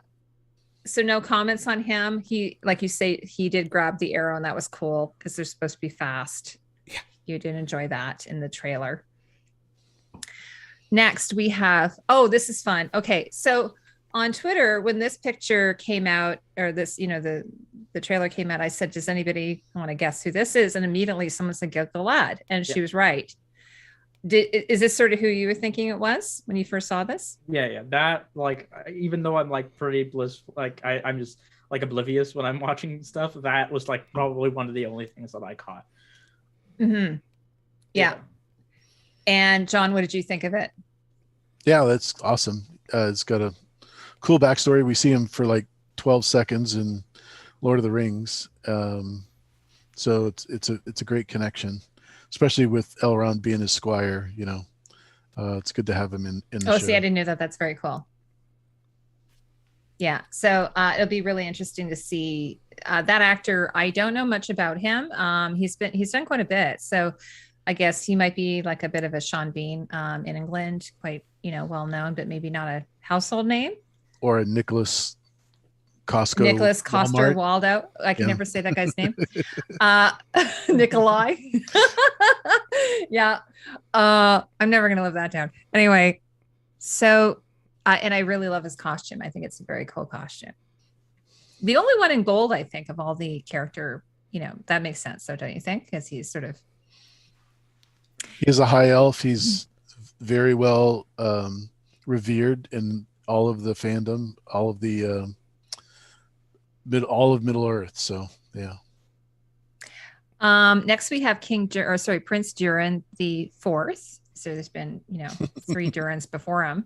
comments on him. He, like you say, he did grab the arrow, and that was cool because they're supposed to be fast. Yeah, you did enjoy that in the trailer. Next, we have this is fun. Okay, so on Twitter, when this picture came out, or this, the trailer came out, I said, does anybody want to guess who this is? And immediately someone said Galad, and she was right. Is this sort of who you were thinking it was when you first saw this? Yeah. That, like, even though I'm like pretty blissful, like I'm just like oblivious when I'm watching stuff, that was like probably one of the only things that I caught. Mm-hmm. Yeah. And John, what did you think of it? Yeah, that's awesome. It's got a cool backstory. We see him for like 12 seconds in Lord of the Rings. So it's a great connection, especially with Elrond being his squire. It's good to have him in the show. Oh, see, I didn't know that. That's very cool. Yeah. So it'll be really interesting to see that actor. I don't know much about him. He's done quite a bit. So I guess he might be like a bit of a Sean Bean in England, quite, well known, but maybe not a household name. Or a Nicholas Costco. Nicholas Coster Walmart. Waldo. I can never say that guy's name. Nikolai. Yeah. I'm never going to live that down. Anyway, so, and I really love his costume. I think it's a very cool costume. The only one in gold, I think, of all the character, that makes sense. So don't you think? Because he's sort of. He's a high elf. He's very well revered in all of the fandom, all of the all of Middle Earth. So yeah. Next we have Prince Durin the Fourth. So there's been 3 Durins before him.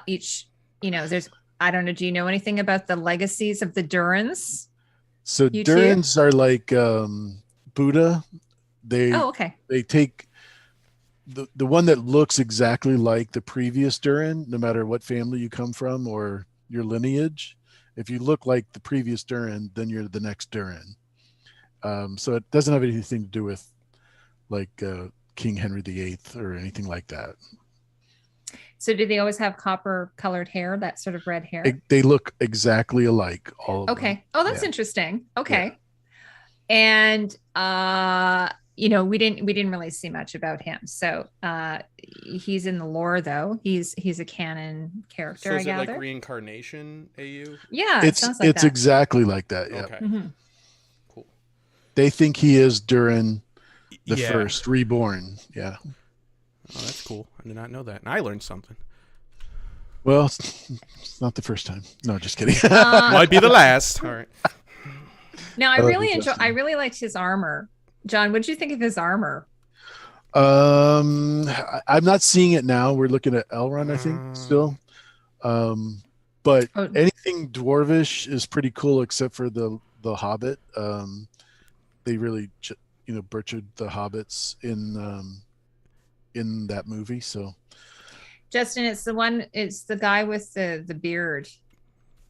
Each there's, I don't know. Do you know anything about the legacies of the Durins? So Durins are like Buddha. They take the one that looks exactly like the previous Durin, no matter what family you come from or your lineage. If you look like the previous Durin, then you're the next Durin. So it doesn't have anything to do with like King Henry VIII or anything like that. So do they always have copper colored hair, that sort of red hair? They look exactly alike. All of okay. them. Oh, that's interesting. Okay. Yeah. And we didn't really see much about him. So he's in the lore though. He's a canon character. So is I it gather. like reincarnation AU? Yeah, it's sounds like it's that. exactly like that. Yeah. Okay. Mm-hmm. Cool. They think he is Durin the Yeah. first, reborn. Yeah. Oh, that's cool. I did not know that. And I learned something. Well, it's not the first time. No, just kidding. Might be the last. All right. No, I Oh, really interesting. I really liked his armor. John, what did you think of his armor? I'm not seeing it now. We're looking at Elrond, I think, still. But anything dwarvish is pretty cool, except for the Hobbit. They really, butchered the hobbits in that movie. So, Justin, it's the guy with the beard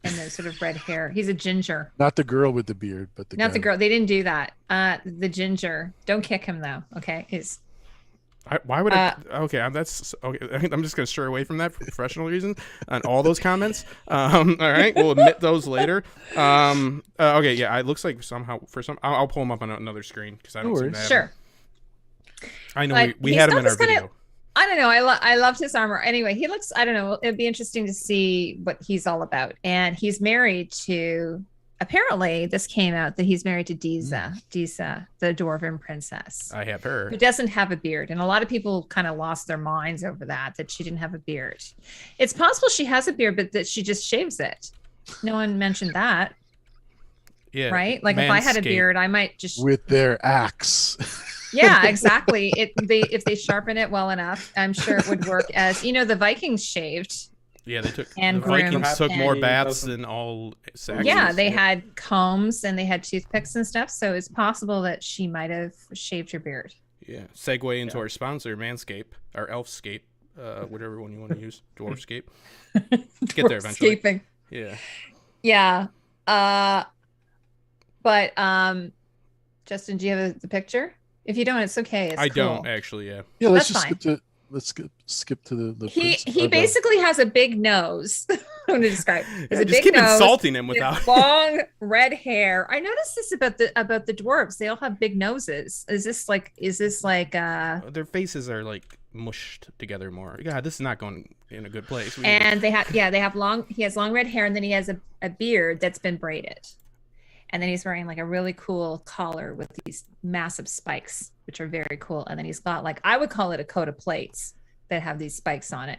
and the sort of red hair. He's a ginger. not the girl with the beard, but the Not guy. the girl. They didn't do that. The ginger. Don't kick him though. Okay. Why would I? Okay, that's okay. I'm just gonna stray away from that for professional reasons on all those comments. All right, we'll admit those later. Okay, yeah, it looks like somehow I'll pull them up on another screen because I don't see that. Sure. I know But we he's had him got in our this kinda- video. I don't know. I loved his armor. Anyway, he looks, I don't know. It'd be interesting to see what he's all about. And he's married to, apparently this came out that he's married to Disa, the Dwarven princess, I have her. who doesn't have a beard. And a lot of people kind of lost their minds over that she didn't have a beard. It's possible she has a beard, but that she just shaves it. No one mentioned that. Yeah. Right? Like if I had a Manscaped. beard, I might just with their axe. yeah, exactly. If they sharpen it well enough, I'm sure it would work. As you know, the Vikings shaved. Yeah, they took And the groomed Vikings took and- more baths than all Saxons. Yeah, they had combs and they had toothpicks and stuff. So it's possible that she might have shaved her beard. Yeah. Segue into our sponsor, Manscaped, or Elfscape, whatever one you want to use, Dwarfscape. Get there eventually. Escaping. Yeah. Yeah. But Justin, do you have the picture? If you don't, it's okay. It's I cool. don't actually. Yeah. Yeah, let's That's just skip to the He prince- or the- basically has a big nose. I'm going to describe. He has Yeah, a just big keep nose. insulting him with without. long red hair. I noticed this about the dwarves. They all have big noses. Is this like Their faces are like mushed together more. God, this is not going in a good place. and they have long he has long red hair, and then he has a beard that's been braided. And then he's wearing like a really cool collar with these massive spikes, which are very cool. And then he's got like, I would call it a coat of plates that have these spikes on it.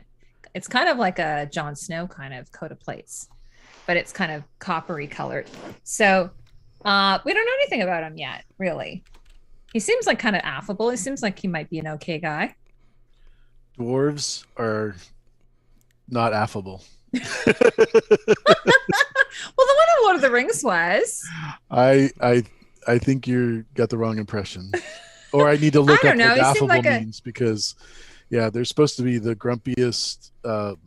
It's kind of like a Jon Snow kind of coat of plates, but it's kind of coppery colored. So we don't know anything about him yet, really. He seems like kind of affable. He seems like he might be an okay guy. Dwarves are not affable. Well, the one in Lord of the Rings was. I think you got the wrong impression, or I need to look I up don't know. what He seemed affable like means because, yeah, they're supposed to be the grumpiest,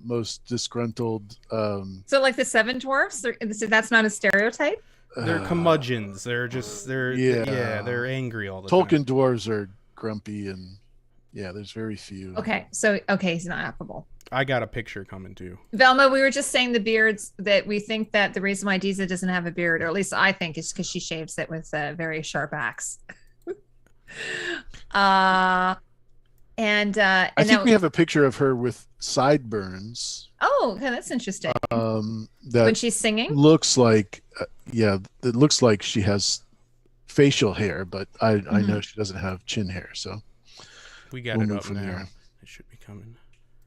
most disgruntled. So like the seven dwarfs, so that's not a stereotype. They're curmudgeons. They're Yeah. they're angry all the Tolkien dwarves are grumpy, and yeah, there's very few. Okay, he's not affable. I got a picture coming too. Velma, we were just saying the beards, that we think that the reason why Disa doesn't have a beard, or at least I think, is because she shaves it with a very sharp axe. I I think we have a picture of her with sideburns. Oh, okay, that's interesting. That When she's singing, looks like, it looks like she has facial hair, but I know she doesn't have chin hair, so We got we'll it move up from now. there. It should be coming.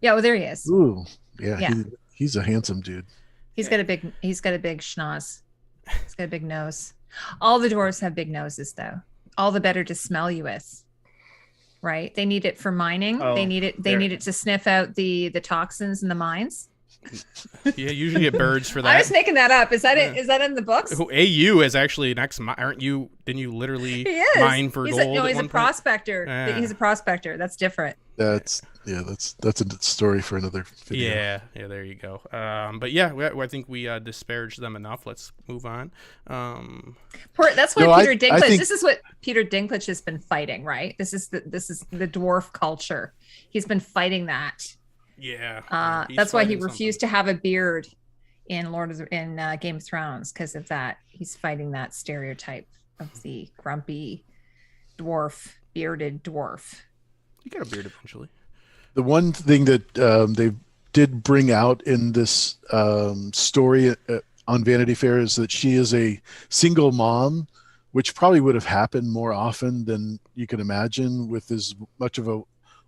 yeah. Well, there he is. Ooh, yeah, Yeah. He's a handsome dude. He's got a big schnoz. He's got a big nose. All the dwarves have big noses, though. All the better to smell you with. Right? They need it for mining. Oh, They need it to sniff out the toxins in the mines. Yeah, usually get birds for I that. was making that up. Is that Yeah. it? Is that in the books? AU is actually an ex. Aren't you? Didn't you literally He is. mine for he's gold? no, at he's a one point? prospector. Yeah. He's a prospector. That's different. That's a story for another video. Yeah, there you go. But yeah, I think we disparaged them enough. Let's move on. That's why No, Peter I Dinklage. think- This is what Peter Dinklage has been fighting, right? This is the dwarf culture. He's been fighting that. Yeah. That's why he refused to have a beard in Game of Thrones, because of that. He's fighting that stereotype of the grumpy dwarf, bearded dwarf. You got a beard eventually. The one thing that they did bring out in this story on Vanity Fair is that she is a single mom, which probably would have happened more often than you can imagine with as much of a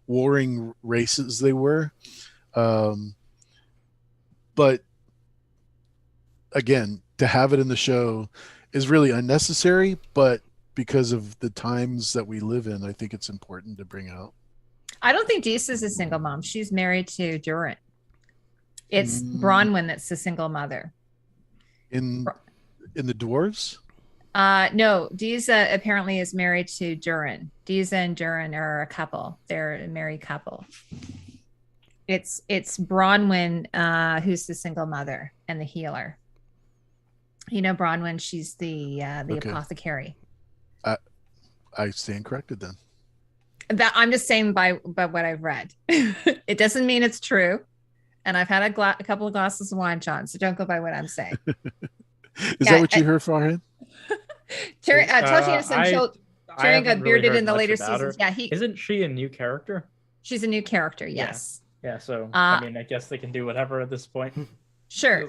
warring race as they were. But again, to have it in the show is really unnecessary, but because of the times that we live in, I think it's important to bring out. I don't think Disa is a single mom. She's married to Durin. It's Bronwyn that's the single mother. In the dwarves? No, Disa apparently is married to Durin. Disa and Durin are a couple. They're a married couple. It's Bronwyn who's the single mother and the healer. You know Bronwyn, she's the Okay. apothecary. I stand corrected then. That I'm just saying by what I've read. It doesn't mean it's true. And I've had a couple of glasses of wine, John, so don't go by what I'm saying. Is that what you heard, Farhan? Tatiana said I Tyrion got haven't really bearded heard in the much later about her. seasons. Yeah, Isn't she a new character? she's a new character. Yes. Yeah, so I mean, I guess they can do whatever at this point. Sure.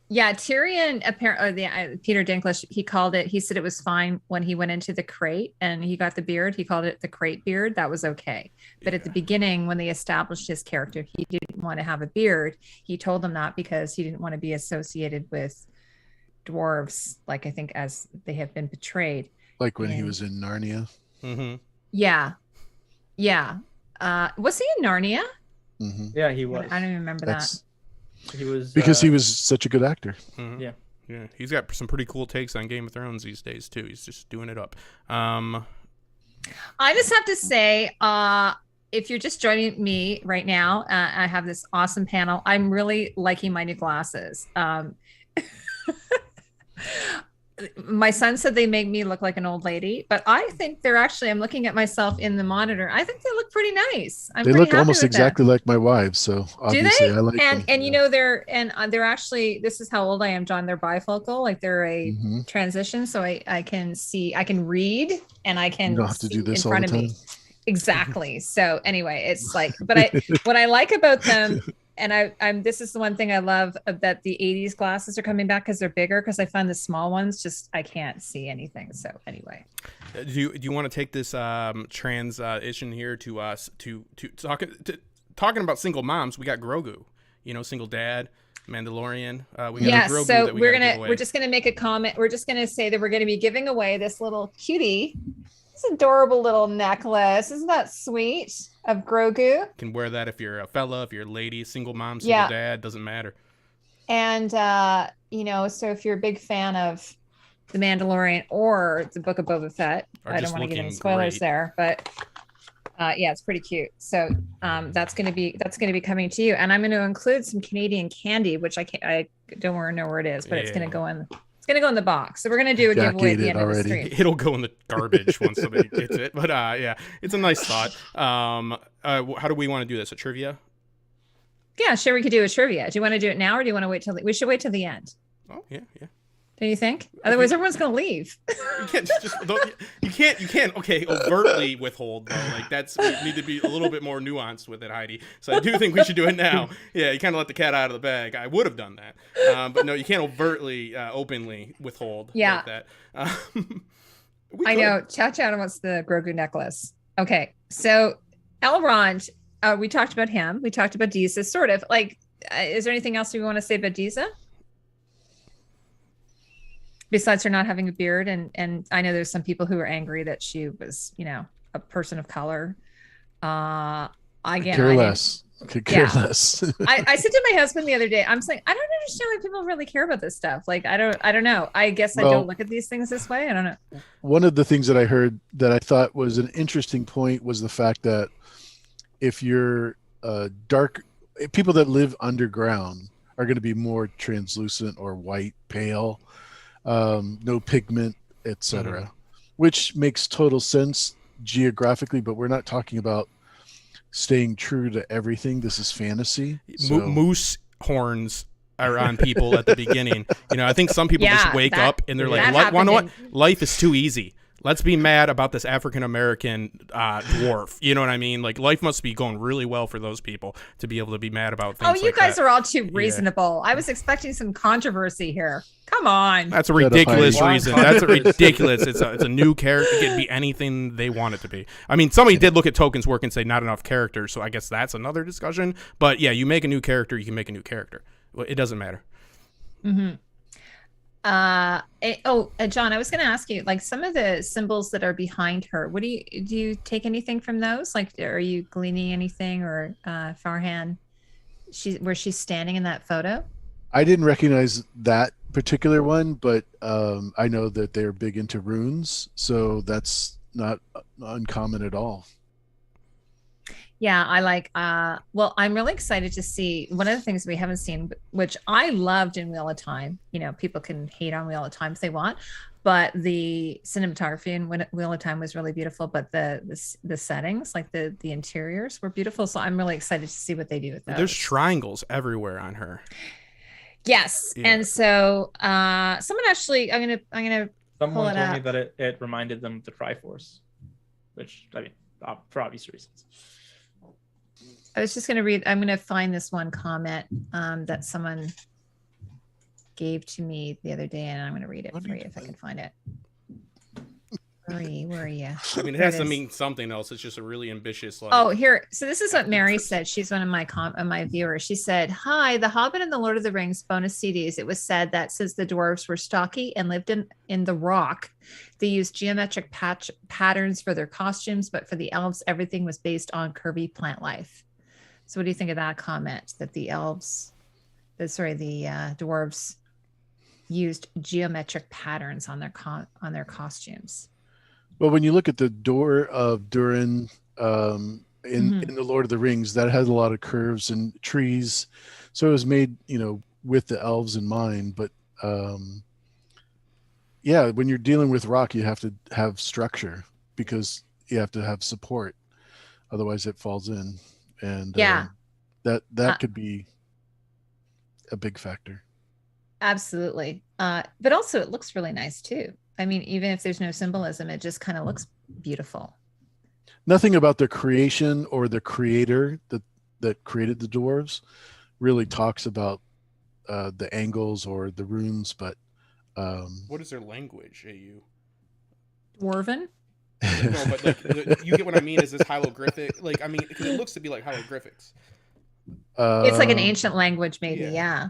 Yeah, Tyrion apparently, Peter Dinklage, he said it was fine when he went into the crate and he got the beard. He called it the crate beard. That was okay. But at the beginning, when they established his character, he didn't want to have a beard. He told them that because he didn't want to be associated with dwarves, like I think as they have been portrayed. Like when he was in Narnia. Mm-hmm. Yeah. Yeah. Was he in Narnia? Mm-hmm. Yeah, he was. I don't even remember that. He was Because he was such a good actor. Mm-hmm. Yeah. Yeah, he's got some pretty cool takes on Game of Thrones these days too. He's just doing it up. I just have to say, if you're just joining me right now, I have this awesome panel. I'm really liking my new glasses. My son said they make me look like an old lady, but I think they're actually, I'm looking at myself in the monitor. I think they look pretty nice. They look almost exactly like my wives. So obviously I like them. And you know, they're actually, this is how old I am, John. They're bifocal, like they're a transition. So I can see, I can read and I can you don't have to do this in front all the of me. time. Exactly. So anyway, it's like, but what I like about them, and I'm this is the one thing I love that the 80s glasses are coming back because they're bigger, because I find the small ones just I can't see anything. So anyway, do you want to take this transition here to us to talking about single moms? We got Grogu, single dad, Mandalorian. We got Grogu so that we're just gonna make a comment. We're just gonna say that we're gonna be giving away this little cutie. This adorable little necklace. Isn't that sweet? Of Grogu. You can wear that if you're a fella, if you're a lady, single mom, single dad, doesn't matter. And so if you're a big fan of The Mandalorian or the Book of Boba Fett, I don't want to get any spoilers there, but it's pretty cute. So that's gonna be coming to you. And I'm gonna include some Canadian candy, which I don't know where it is, but it's gonna go in. Going to go in the box. So we're going to do a giveaway at the end of the stream. It'll go in the garbage once somebody gets it. But it's a nice thought. How do we want to do this? A trivia? Yeah, sure. We could do a trivia. Do you want to do it now or do you want to wait we should wait till the end? Oh, yeah. Do you think? Otherwise, everyone's going to leave. You can't. Okay, overtly withhold though. Like we need to be a little bit more nuanced with it, Heidi. So I do think we should do it now. Yeah, you kind of let the cat out of the bag. I would have done that, but no, you can't overtly, openly withhold. Like that. I know. Chow wants the Grogu necklace. Okay, so Elrond. We talked about him. We talked about Disa. Sort of like. Is there anything else we want to say about Disa? Besides her not having a beard, and I know there's some people who are angry that she was, a person of color. Could care less. I said to my husband the other day, I'm saying I don't understand why people really care about this stuff. Like I don't know. I guess I don't look at these things this way. I don't know. One of the things that I heard that I thought was an interesting point was the fact that if you're people that live underground are going to be more translucent or white, pale. No pigment, etc., which makes total sense geographically, but we're not talking about staying true to everything. This is fantasy. So. Moose horns are on people at the beginning. I think some people just wake up and they're like, "You know what? Life is too easy. Let's be mad about this African American dwarf." You know what I mean? Like life must be going really well for those people to be able to be mad about things. Oh, you guys are all too reasonable. I was expecting some controversy here. Come on. That's a ridiculous reason. That's a ridiculous. It's a new character. It can be anything they want it to be. I mean, somebody did look at Tolkien's work and say not enough characters. So I guess that's another discussion. But yeah, you make a new character, you can make a new character. It doesn't matter. Mm-hmm. John, I was going to ask you, like some of the symbols that are behind her, do you take anything from those? Like, are you gleaning anything or, Farhan, where she's standing in that photo? I didn't recognize that particular one, but, I know that they're big into runes. So that's not uncommon at all. Yeah, I like, I'm really excited to see one of the things we haven't seen, which I loved in Wheel of Time. People can hate on Wheel of Time if they want, but the cinematography in Wheel of Time was really beautiful, but the settings, like the interiors were beautiful. So I'm really excited to see what they do with those. There's triangles everywhere on her. Yes. Yeah. And so, someone actually, I'm going to Someone it told me up. that it reminded them of the Triforce, which I mean, for obvious reasons. I was just going to read. I'm going to find this one comment that someone gave to me the other day, and I'm going to read it for you if I can find it. Where are you? I mean, it has to mean something else. It's just a really ambitious. Like... Oh, here. So this is what Mary said. She's one of my viewers. She said, "Hi, The Hobbit and the Lord of the Rings bonus CDs. It was said that since the dwarves were stocky and lived in the rock, they used geometric patterns for their costumes, but for the elves, everything was based on curvy plant life." So what do you think of that comment? That the dwarves used geometric patterns on their costumes. Well, when you look at the door of Durin in the Lord of the Rings, that has a lot of curves and trees. So it was made, with the elves in mind. But when you're dealing with rock, you have to have structure because you have to have support. Otherwise it falls in. And that could be a big factor. Absolutely. But also it looks really nice too. I mean, even if there's no symbolism, it just kind of looks beautiful. Nothing about the creation or the creator that created the dwarves really talks about the angles or the runes, but what is their language, AU? Dwarven? No, but like you get what I mean. Is this hieroglyphic? Like, I mean, because it looks to be like hieroglyphics. It's like an ancient language, maybe. Yeah.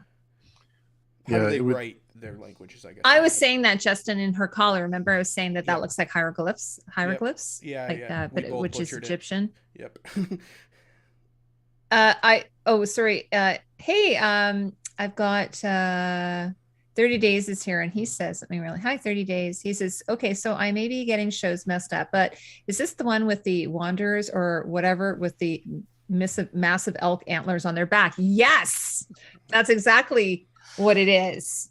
How do they write their languages? I guess I was saying that, Justin, in her caller. Remember, I was saying that looks like hieroglyphs. Hieroglyphs. Yep. Yeah. But which is Egyptian. Yep. Sorry. Hey, I've got 30 Days is here, and he says something really. Hi, 30 Days. He says, okay, so I may be getting shows messed up, but is this the one with the Wanderers or whatever with the massive elk antlers on their back? Yes, that's exactly what it is.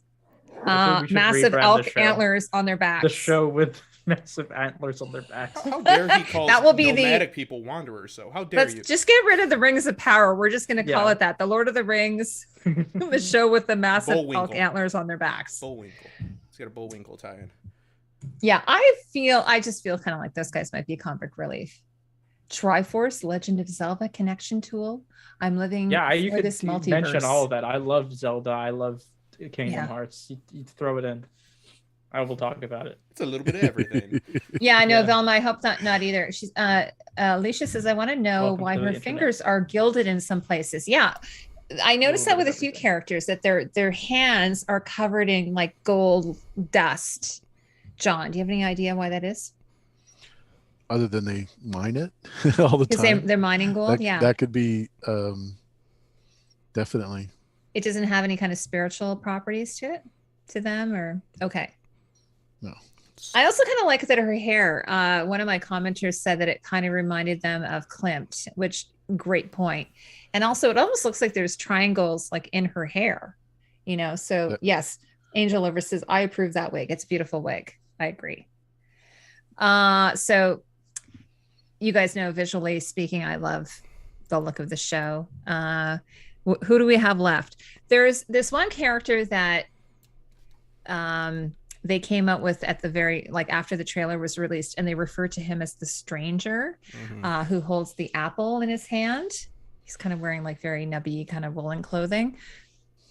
Massive elk antlers on their backs. The show with massive antlers on their backs. How dare he call that will be nomadic people wanderers? So how dare you? Just get rid of the Rings of Power. We're just going to call it that. The Lord of the Rings, the show with the massive elk antlers on their backs. Bullwinkle. It's got a Bullwinkle tie-in. Yeah, I just feel kind of like those guys might be comic relief. Triforce, Legend of Zelda connection tool. I'm living you for could this multiverse. Mention all of that. I love Zelda. I love Kingdom Hearts. You throw it in. I will talk about it. It's a little bit of everything. Yeah, I know, Velma. I hope not either. She's Alicia says, I want to know why her fingers are gilded in some places. Yeah. I noticed that with a few characters that their hands are covered in like gold dust. John, do you have any idea why that is? Other than they mine it all the time. Because they're mining gold. That could be definitely. It doesn't have any kind of spiritual properties to them, or okay. No. I also kind of like that her hair. One of my commenters said that it kind of reminded them of Klimt, which great point. And also, it almost looks like there's triangles like in her hair, So yes, Angel Lover says I approve that wig. It's a beautiful wig. I agree. So you guys know, visually speaking, I love the look of the show. Who do we have left? There's this one character that they came up with at the very, like after the trailer was released, and they refer to him as the Stranger, who holds the apple in his hand. He's kind of wearing like very nubby kind of woolen clothing.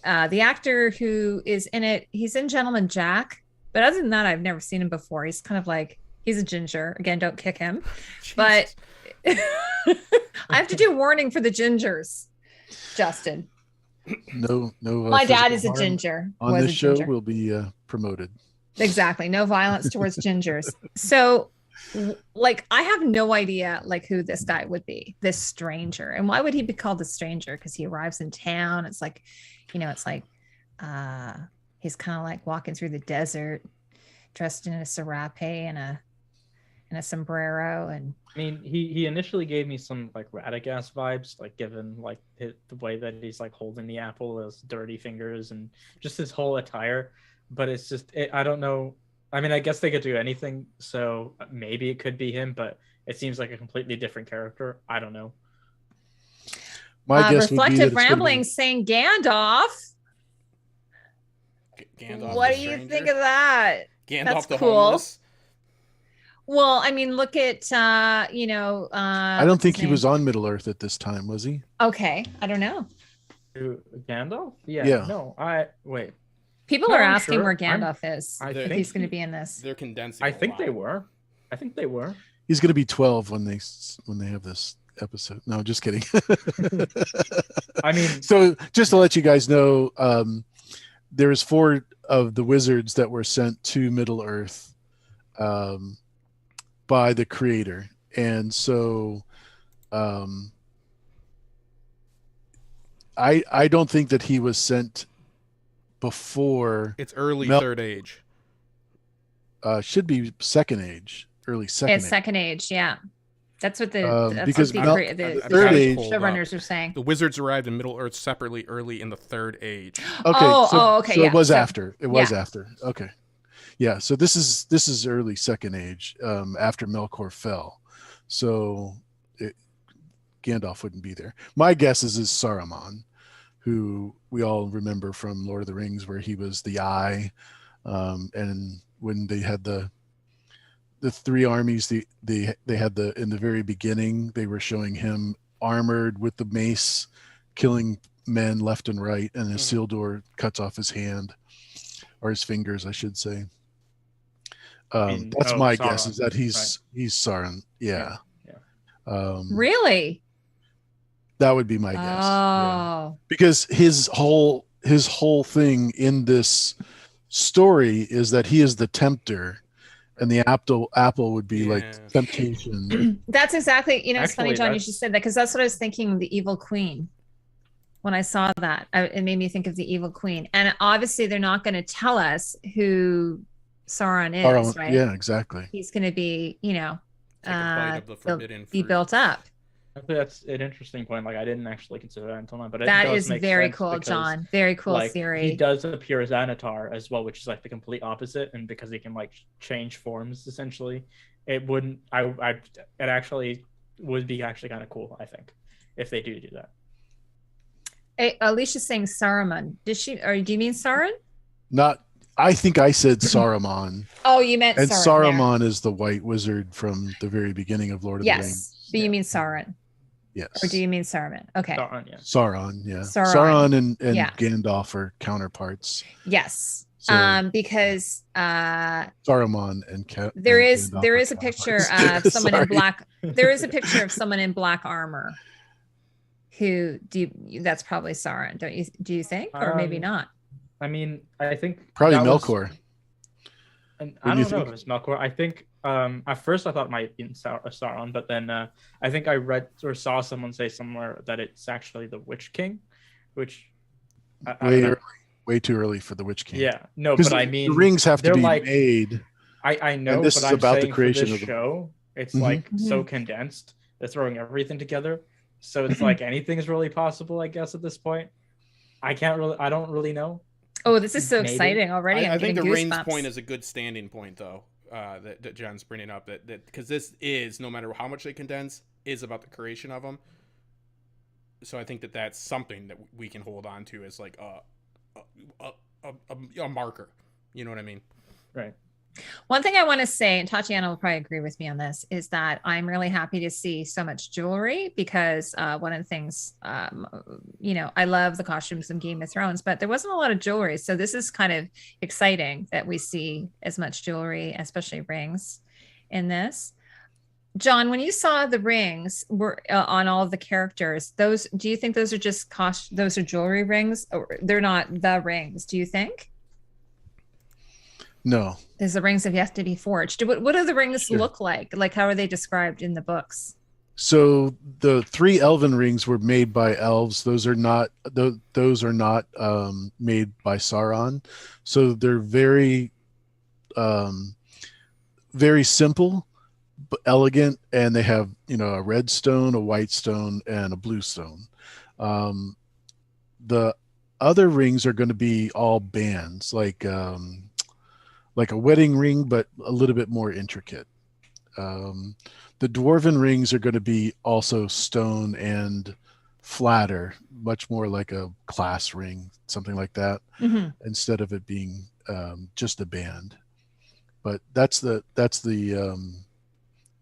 The actor who is in it, he's in Gentleman Jack, but other than that, I've never seen him before. He's kind of like, he's a ginger. Again, don't kick him. Jeez. But I have to do warning for the gingers, Justin. No. My dad is a ginger. On this show will be promoted. Exactly. No violence towards gingers. So, like, I have no idea, like, who this guy would be, this stranger. And why would he be called a stranger? Because he arrives in town. It's like, he's kind of like walking through the desert, dressed in a serape and a sombrero. And I mean, he initially gave me some like Radagast vibes, like given like the way that he's like holding the apple, those dirty fingers, and just his whole attire. But it's just, I don't know. I mean, I guess they could do anything, so maybe it could be him, but it seems like a completely different character. I don't know. My guess Reflective Ramblings saying Gandalf. Gandalf. What do you think of that? Gandalf That's the cool. homeless. Well, I mean, look at I don't what's think his he name? was on Middle Earth at this time, was he? Okay, I don't know. Gandalf? Yeah. Yeah. No, wait. People No, are I'm asking sure. where Gandalf is. I If think he's going to be in this. They're condensing. I a think lot. they were. I think they were. He's going to be 12 when they have this episode. No, just kidding. I mean, so just to let you guys know, there was 4 of the wizards that were sent to Middle Earth by the creator, and so I don't think that he was sent before. It's early Third Age. Should be Second Age, early Second It's Age. Second Age, yeah. That's what the because the Third Age showrunners are saying. The wizards arrived in Middle Earth separately early in the Third Age. Okay. Okay. So Yeah. it was So- after. It was after. Okay. Yeah. So this is early Second Age, after Melkor fell. So Gandalf wouldn't be there. My guess is Saruman, who we all remember from Lord of the Rings, where he was the Eye, and when they had the 3 armies, they had in the very beginning, they were showing him armored with the mace, killing men left and right, and Isildur cuts off his hand, or his fingers, I should say. That's my Sauron, guess, is that he's Sauron. Yeah. Really? That would be my guess. Oh. Yeah. Because his whole thing in this story is that he is the tempter, and the apple would be like temptation. That's exactly, it's funny, Actually, John, you just said that, because that's what I was thinking, the evil queen. When I saw that, it made me think of the evil queen. And obviously they're not going to tell us who Sauron is, right? Yeah, exactly. He's going to be, Take a bite of the forbidden be fruit. built up. Actually, that's an interesting point. Like, I didn't actually consider that until now, but That it does is make very sense cool, because, John. Very cool like, theory. He does appear as Anatar as well, which is like the complete opposite, and because he can like change forms, essentially, it wouldn't. It actually would be actually kind of cool, I think, if they do that. Hey, Alicia's saying Saruman. Did she? Or do you mean Sauron? Not. I think I said Saruman. Oh, you meant And Sauron. Saruman is the white wizard from the very beginning of Lord of the Rings. Yes, but you mean Sauron, Yes. or do you mean Saruman? Okay. Sauron, yeah. Sauron, yeah. Sauron. and Yeah. Gandalf are counterparts. Yes. So- Because Saruman and there and is Gandalf are a picture counterparts. of someone in Sorry. black. There is a picture of someone in black armor. Who that's probably Sauron, don't you? Do you think, or maybe not? I mean, I think Probably that was- Melkor. And What I do you don't know if think? it's Melkor. I think at first I thought it might be Sauron, but then I think I read or saw someone say somewhere that it's actually the Witch King, which I don't Way know. early, way too early for the Witch King. Yeah, no, Because but I mean, the rings have to they're be like- made. I know, this but is I'm about the saying creation for of this the- show, it's Mhm. like so condensed. They're throwing everything together, so it's like anything is really possible, I guess, at this point. I don't really know. Oh, this is so Maybe. exciting already! I think the getting rings goosebumps. point is a good standing point, though. That John's bringing up that because this is, no matter how much they condense, is about the creation of them. So I think that's something that we can hold on to as like a marker. You know what I mean? Right. One thing I want to say, and Tatiana will probably agree with me on this, is that I'm really happy to see so much jewelry, because one of the things, I love the costumes in Game of Thrones, but there wasn't a lot of jewelry. So this is kind of exciting that we see as much jewelry, especially rings in this. John, when you saw the rings were on all of the characters, do you think those are just those are jewelry rings, or they're not the rings? Do you think? No. Because the rings have yet to be forged. What do the rings Sure. look like? Like, how are they described in the books? So the 3 elven rings were made by elves. Those are not made by Sauron. So they're very, very simple, but elegant, and they have a red stone, a white stone, and a blue stone. The other rings are going to be all bands, like a wedding ring, but a little bit more intricate. The dwarven rings are going to be also stone and flatter, much more like a class ring, something like that, Mm-hmm. instead of it being just a band. but that's the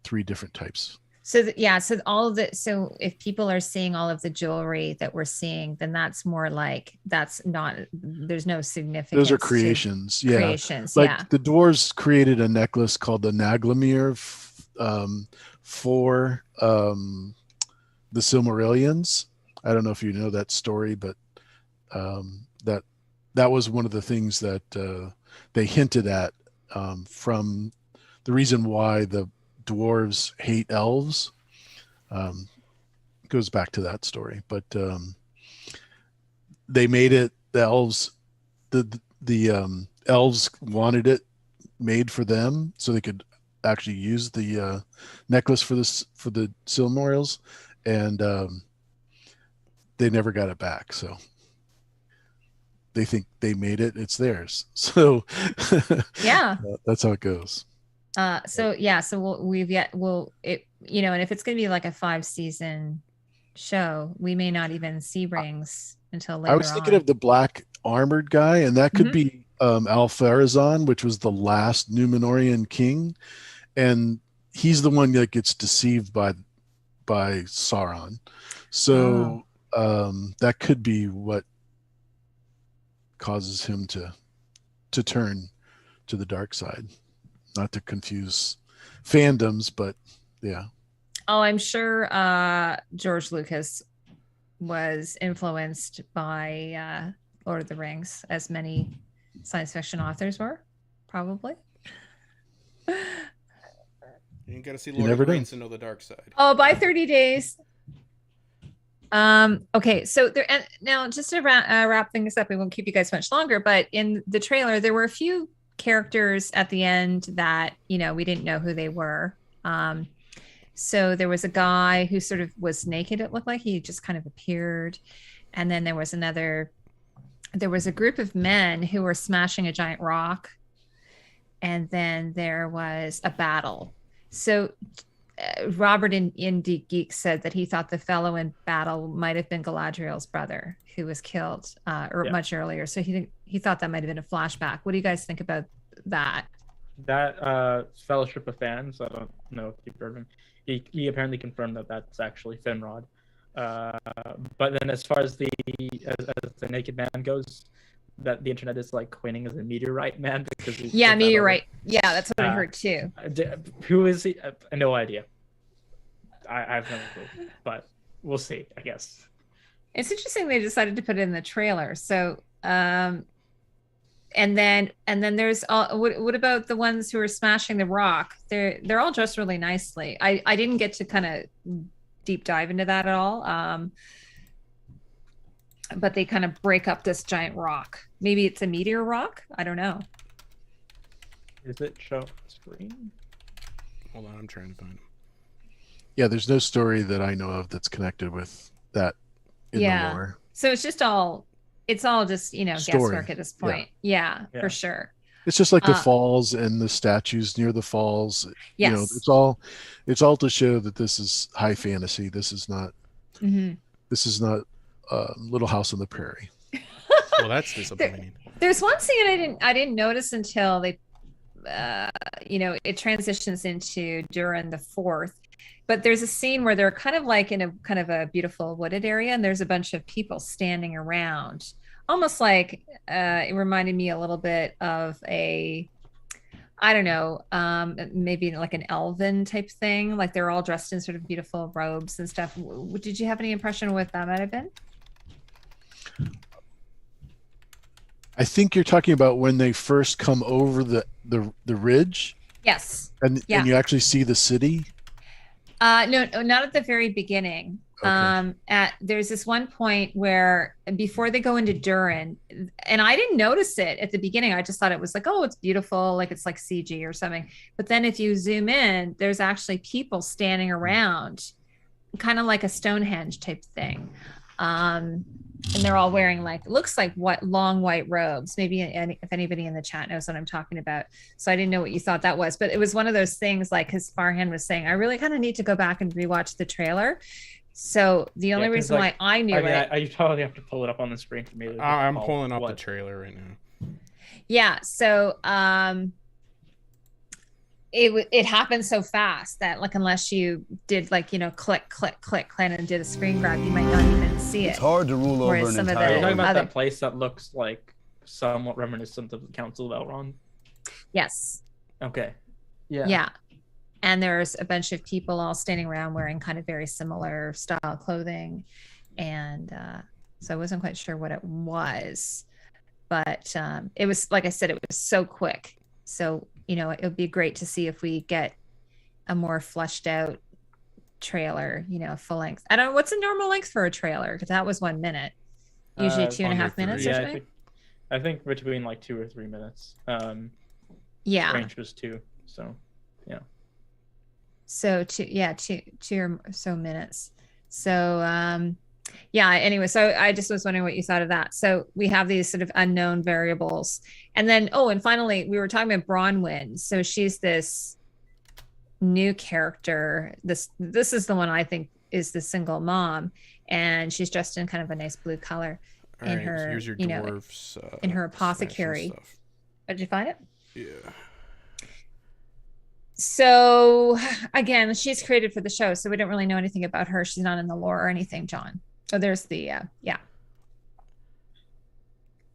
3 different types. So so all of the, so if people are seeing all of the jewelry that we're seeing, then that's more like, that's not, there's no significance. Those are creations. Yeah. Creations. Like the dwarves created a necklace called the Naglamir for the Silmarillions. I don't know if you know that story, but that was one of the things that they hinted at from the reason why the dwarves hate elves. Goes back to that story, but they made it. The elves wanted it made for them so they could actually use the necklace for the Silmarils, and they never got it back. So they think they made it; it's theirs. So yeah, that's how it goes. So and if it's going to be like a 5-season show, we may not even see rings until later. I was thinking of the black armored guy, and that could be Al-Farazan, which was the last Numenorian king, and he's the one that gets deceived by Sauron. So that could be what causes him to turn to the dark side. Not to confuse fandoms, but yeah. Oh, I'm sure George Lucas was influenced by Lord of the Rings, as many science fiction authors were, probably. You got to see Lord of the Rings to know the dark side. Oh, by 30 days. Okay, so there, and now just to wrap things up, we won't keep you guys much longer, but in the trailer, there were a few characters at the end that, we didn't know who they were. So there was a guy who sort of was naked. It looked like he just kind of appeared. And then there was a group of men who were smashing a giant rock. And then there was a battle. So Robert in Indie Geek said that he thought the fellow in battle might have been Galadriel's brother who was killed much earlier. So he thought that might have been a flashback. What do you guys think about that? That Fellowship of Fans, I don't know if you've heard of him. He apparently confirmed that that's actually Finrod. But then as far as the naked man goes, that the internet is like coining as a meteorite man because meteorite. Yeah, that's what I heard too. Who is he? No idea. I have no clue, but we'll see, I guess. It's interesting they decided to put it in the trailer. So, and then there's what about the ones who are smashing the rock? They're all dressed really nicely. I didn't get to kind of deep dive into that at all. But they kind of break up this giant rock. Maybe it's a meteor rock. I don't know. Is it show screen? Hold on, I'm trying to find them. Yeah, there's no story that I know of that's connected with that in the lore. So it's all just, guesswork at this point. Yeah, for sure. It's just like the falls and the statues near the falls. Yes. It's all to show that this is high fantasy. This is not Little House on the Prairie. Well, that's disappointing. There's one scene I didn't notice until they it transitions into Durin the Fourth. But there's a scene where they're kind of like in a kind of a beautiful wooded area, and there's a bunch of people standing around, almost like it reminded me a little bit of maybe like an elven type thing. Like they're all dressed in sort of beautiful robes and stuff. Did you have any impression of what that might have been? I think you're talking about when they first come over the ridge. Yes. And you actually see the city. No, not at the very beginning. Okay. There's this one point where before they go into Durin, and I didn't notice it at the beginning. I just thought it was like, oh, it's beautiful, like it's like CG or something. But then if you zoom in, there's actually people standing around, kind of like a Stonehenge type thing. And they're all wearing looks like long white robes. Maybe if anybody in the chat knows what I'm talking about. So I didn't know what you thought that was, but it was one of those things, like his Farhan was saying, I really kind of need to go back and rewatch the trailer. So the only reason why I knew you probably have to pull it up on the screen for me. I'm pulling up the trailer right now. Yeah. So it happened so fast that like unless you did like click click click and did a screen grab, you might not even see it. It's hard to rule over an You're entire. talking about that place that looks like somewhat reminiscent of the Council of Elrond. Yes. Okay. Yeah. Yeah. And there's a bunch of people all standing around wearing kind of very similar style clothing, and so I wasn't quite sure what it was, but it was, like I said, it was so quick. So it would be great to see if we get a more fleshed out trailer, full length. I don't know, what's the normal length for a trailer, because that was 1 minute, usually 2.5 minutes. Yeah, I think between like 2 or 3 minutes. Yeah, range was 2, so yeah. So two or so minutes. So yeah, anyway, so I just was wondering what you thought of that. So we have these sort of unknown variables, and then and finally we were talking about Bronwyn. So she's this new character. This is the one I think is the single mom, and she's dressed in kind of a nice blue color. All right, her, here's your dwarves, in her apothecary. Did you find it? Yeah. So again, she's created for the show, so we don't really know anything about her. She's not in the lore or anything, John. So there's the yeah.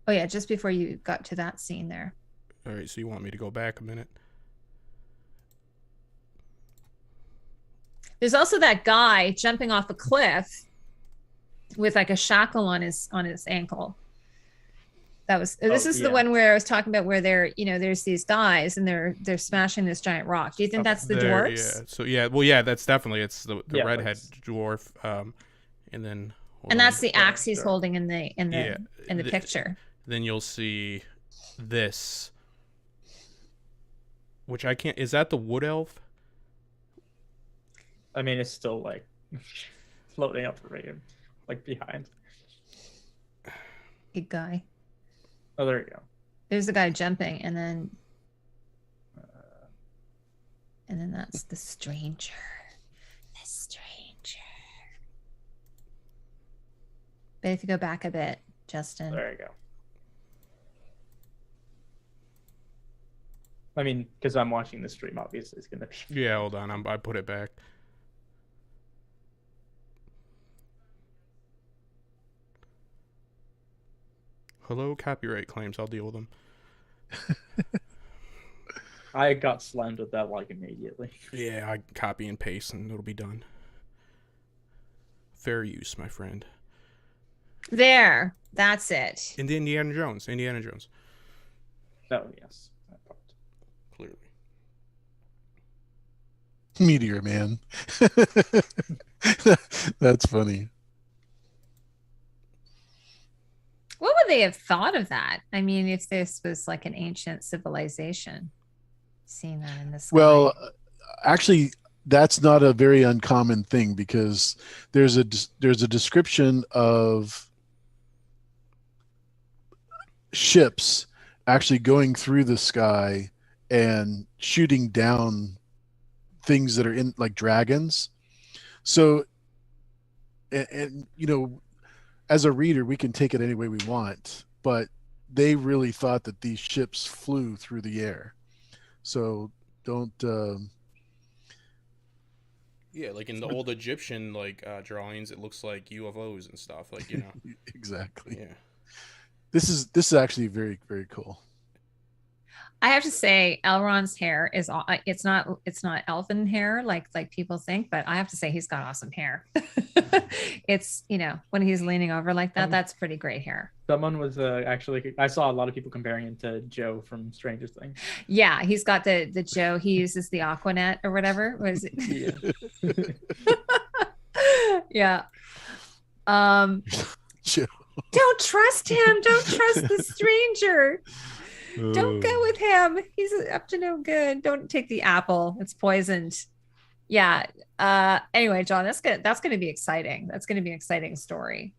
Oh yeah, just before you got to that scene there. All right, so you want me to go back a minute? There's also that guy jumping off a cliff with like a shackle on his ankle. This is the one where I was talking about, where they're there's these guys and they're smashing this giant rock. Do you think that's the dwarves? Yeah. So yeah, that's definitely, it's the redhead dwarf. And then that's the axe he's holding in the picture. Then you'll see this, which I can't. Is that the wood elf? I mean, it's still like floating up right here, like behind. Big guy. Oh, there you go. There's the guy jumping, and then that's the stranger. The stranger. But if you go back a bit, Justin. There you go. I mean, because I'm watching the stream, obviously it's gonna be. Yeah, hold on. I put it back. Hello, copyright claims. I'll deal with them. I got slammed with that like immediately. Yeah, I copy and paste and it'll be done. Fair use, my friend. There. That's it. In the Indiana Jones. Oh, yes. That part. Clearly. Meteor Man. That's funny. What would they have thought of that? I mean, if this was like an ancient civilization, seeing that in this way. Actually, that's not a very uncommon thing, because there's a description of ships actually going through the sky and shooting down things that are in, like dragons. So, and as a reader, we can take it any way we want, but they really thought that these ships flew through the air. So don't. Yeah, like in the old Egyptian drawings, it looks like UFOs and stuff. Exactly. Yeah. This is actually very, very cool. I have to say, Elrond's hair is it's not elfin hair like people think, but I have to say he's got awesome hair. It's when he's leaning over like that, that's pretty great hair. Someone was actually, I saw a lot of people comparing him to Joe from Stranger Things. Yeah, he's got the Joe. He uses the Aquanet or whatever. What is it? Yeah. Yeah. Joe. Don't trust him. Don't trust the stranger. Don't go with him. He's up to no good. Don't take the apple. It's poisoned. Yeah. Anyway, John, that's going to be exciting. That's going to be an exciting story.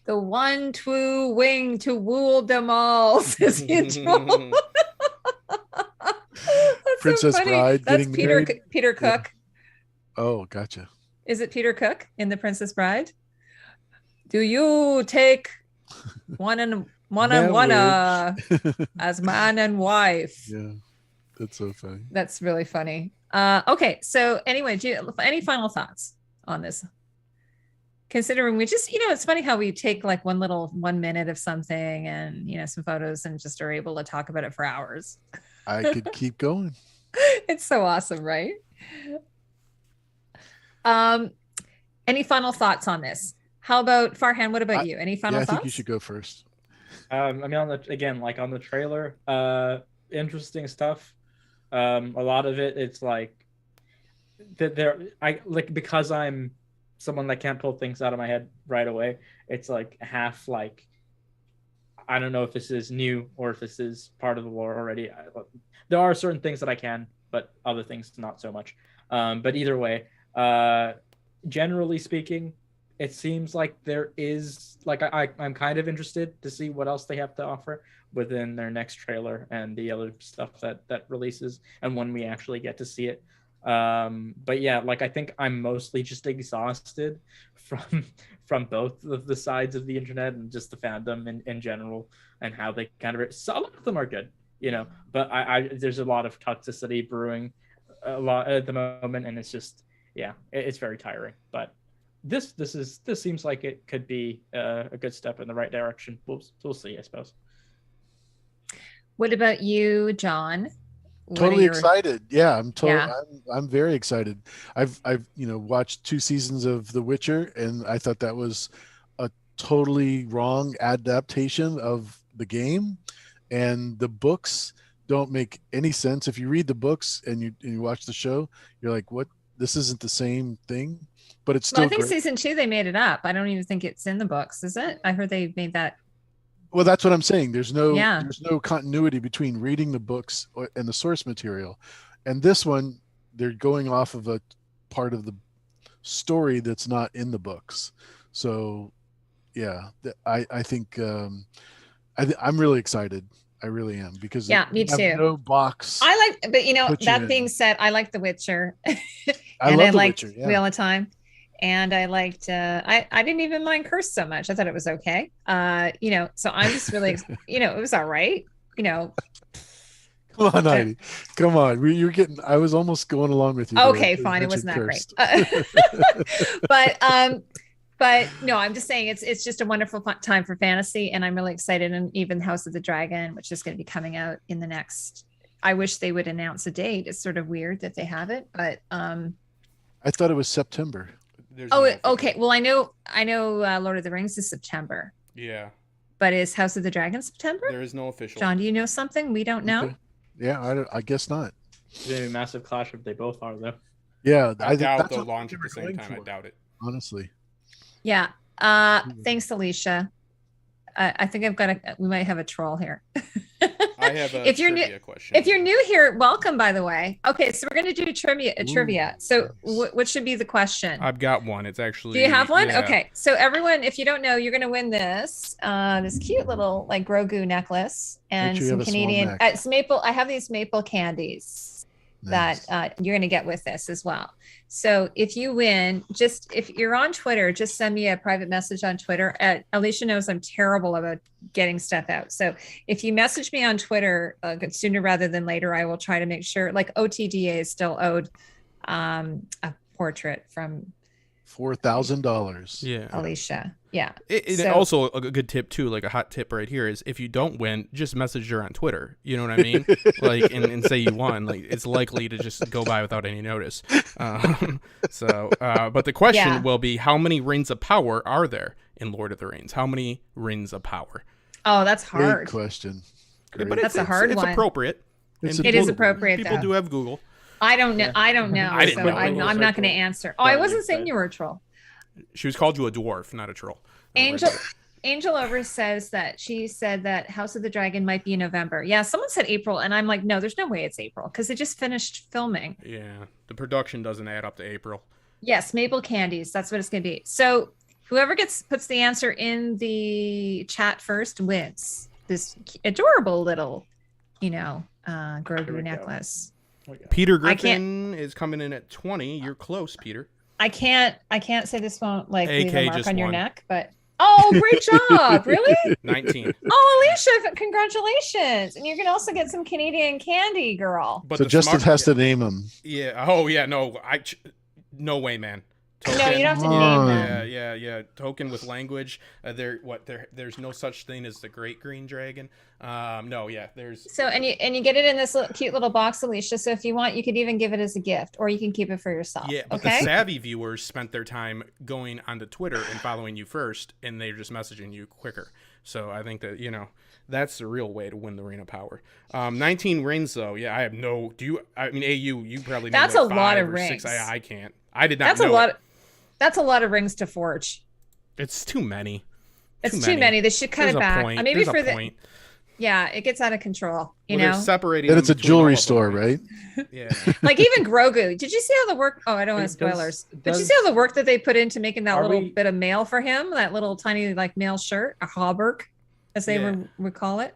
The one true wing to rule them all, says Angel. Princess so Bride. That's getting married. Peter Cook. Yeah. Oh, gotcha. Is it Peter Cook in The Princess Bride? Do you take one as man and wife? Yeah. That's so funny. That's really funny. Okay, so anyway, any final thoughts on this? Considering we just, it's funny how we take like 1 minute of something and, some photos and just are able to talk about it for hours. I could keep going. It's so awesome, right? Any final thoughts on this? How about Farhan? What about you? Any final thoughts? I think you should go first. I mean, on the trailer, interesting stuff. A lot of it, it's like because I'm someone that can't pull things out of my head right away. It's like half like, I don't know if this is new or if this is part of the lore already. There are certain things that I can, but other things not so much. But either way, generally speaking, it seems like there is like I'm kind of interested to see what else they have to offer within their next trailer and the other stuff that releases and when we actually get to see it. But yeah, like I think I'm mostly just exhausted from both of the sides of the internet and just the fandom in general and how they kind of some of them are good, but I there's a lot of toxicity brewing a lot at the moment, and it's just it's very tiring. But this seems like it could be a good step in the right direction. We'll see, I suppose. What about you, John? Totally excited. Yeah, I'm very excited. I've watched 2 seasons of The Witcher, and I thought that was a totally wrong adaptation of the game, and the books don't make any sense. If you read the books and you watch the show, you're like, what? This isn't the same thing, but it's still. Well, I think great. season 2 they made it up. I don't even think it's in the books, is it? I heard they made that. Well, that's what I'm saying. There's no continuity between reading the books and the source material. And this one, they're going off of a part of the story that's not in the books. So, yeah, I think I'm really excited. I really am, because me too. No box. But that being said, I like The Witcher. I liked Wheel of Time. And I liked, I didn't even mind Curse so much. I thought it was okay. So I'm just really, it was all right. Come on, Heidi. Come on. You're getting, I was almost going along with you. Okay, fine. It wasn't that great. But no, I'm just saying it's just a wonderful time for fantasy. And I'm really excited. And even House of the Dragon, which is going to be coming out in the next, I wish they would announce a date. It's sort of weird that they have it, but I thought it was September. Okay. Well, I know Lord of the Rings is September. Yeah. But is House of the Dragon September? There is no official. John, do you know something we don't know? Okay. Yeah, I guess not. It's a massive clash if they both are, though. Yeah, I doubt they'll launch at the same time. I doubt it. Honestly. Yeah. Thanks, Alicia. I think we might have a troll here. I have a trivia question. If you're new here, welcome, by the way. Okay, so we're going to do trivia. So what should be the question? I've got one. It's actually... Do you have one? Yeah. Okay. So everyone, if you don't know, you're going to win this cute little like Grogu necklace and some Canadian... It's maple. I have these maple candies that you're going to get with this as well. So if you win, if you're on Twitter, just send me a private message on Twitter. Alicia knows I'm terrible about getting stuff out. So if you message me on Twitter sooner rather than later, I will try to make sure, like OTDA is still owed a portrait from $4,000. Yeah, Alicia. Yeah. Also a good tip too, like a hot tip right here, is if you don't win, just message her on Twitter. You know what I mean? Like, and say you won. Like, it's likely to just go by without any notice. But the question will be, how many rings of power are there in Lord of the Rings? How many rings of power? Oh, that's hard. Great question. Great. But that's a hard one. It's appropriate. It is appropriate. People do have Google. I don't know. I don't know. I didn't know. I'm not going to answer. Oh, I wasn't saying you were a troll. She was called you a dwarf, not a troll. Angel Over says that she said that House of the Dragon might be in November. Yeah, someone said April, and I'm like, no, there's no way it's April because it just finished filming. Yeah, the production doesn't add up to April. Yes, maple candies. That's what it's going to be. So whoever puts the answer in the chat first wins this adorable little, Grogu necklace. Peter Griffin is coming in at 20. You're close, Peter. I can't say this won't like leave a mark on your neck, but Oh, great job. Really? 19. Oh, Alicia, congratulations. And you can also get some Canadian candy, girl. But So the Justin smart- has to name them. Yeah. Oh yeah. No. No way, man. No, you don't have to name Come them. Yeah. Token with language. There's no such thing as the Great Green Dragon. No, yeah. There's. So and you get it in this cute little box, Alicia. So if you want, you could even give it as a gift, or you can keep it for yourself. Yeah, but okay? the savvy viewers spent their time going onto Twitter and following you first, and they're just messaging you quicker. So I think that that's the real way to win the Ring of Power. 19 rings though. Yeah, I have no. Do you? I mean, you probably. Know That's like a lot 5 of or rings. 6. I can't. I did not. That's know a lot. it. That's a lot of rings to forge. It's too many. It's too many. They should cut There's it a back. point. Maybe There's for a the. point. Yeah, it gets out of control. You Well, know. they're separating. And them it's a between all jewelry of them, store, right? Yeah. Like even Grogu. Did you see all the work? Oh, I don't want Does- spoilers. Did you does- see all the work that they put into making that Are little we- bit of mail for him? That little tiny like mail shirt, a hauberk, as they Yeah. would call it.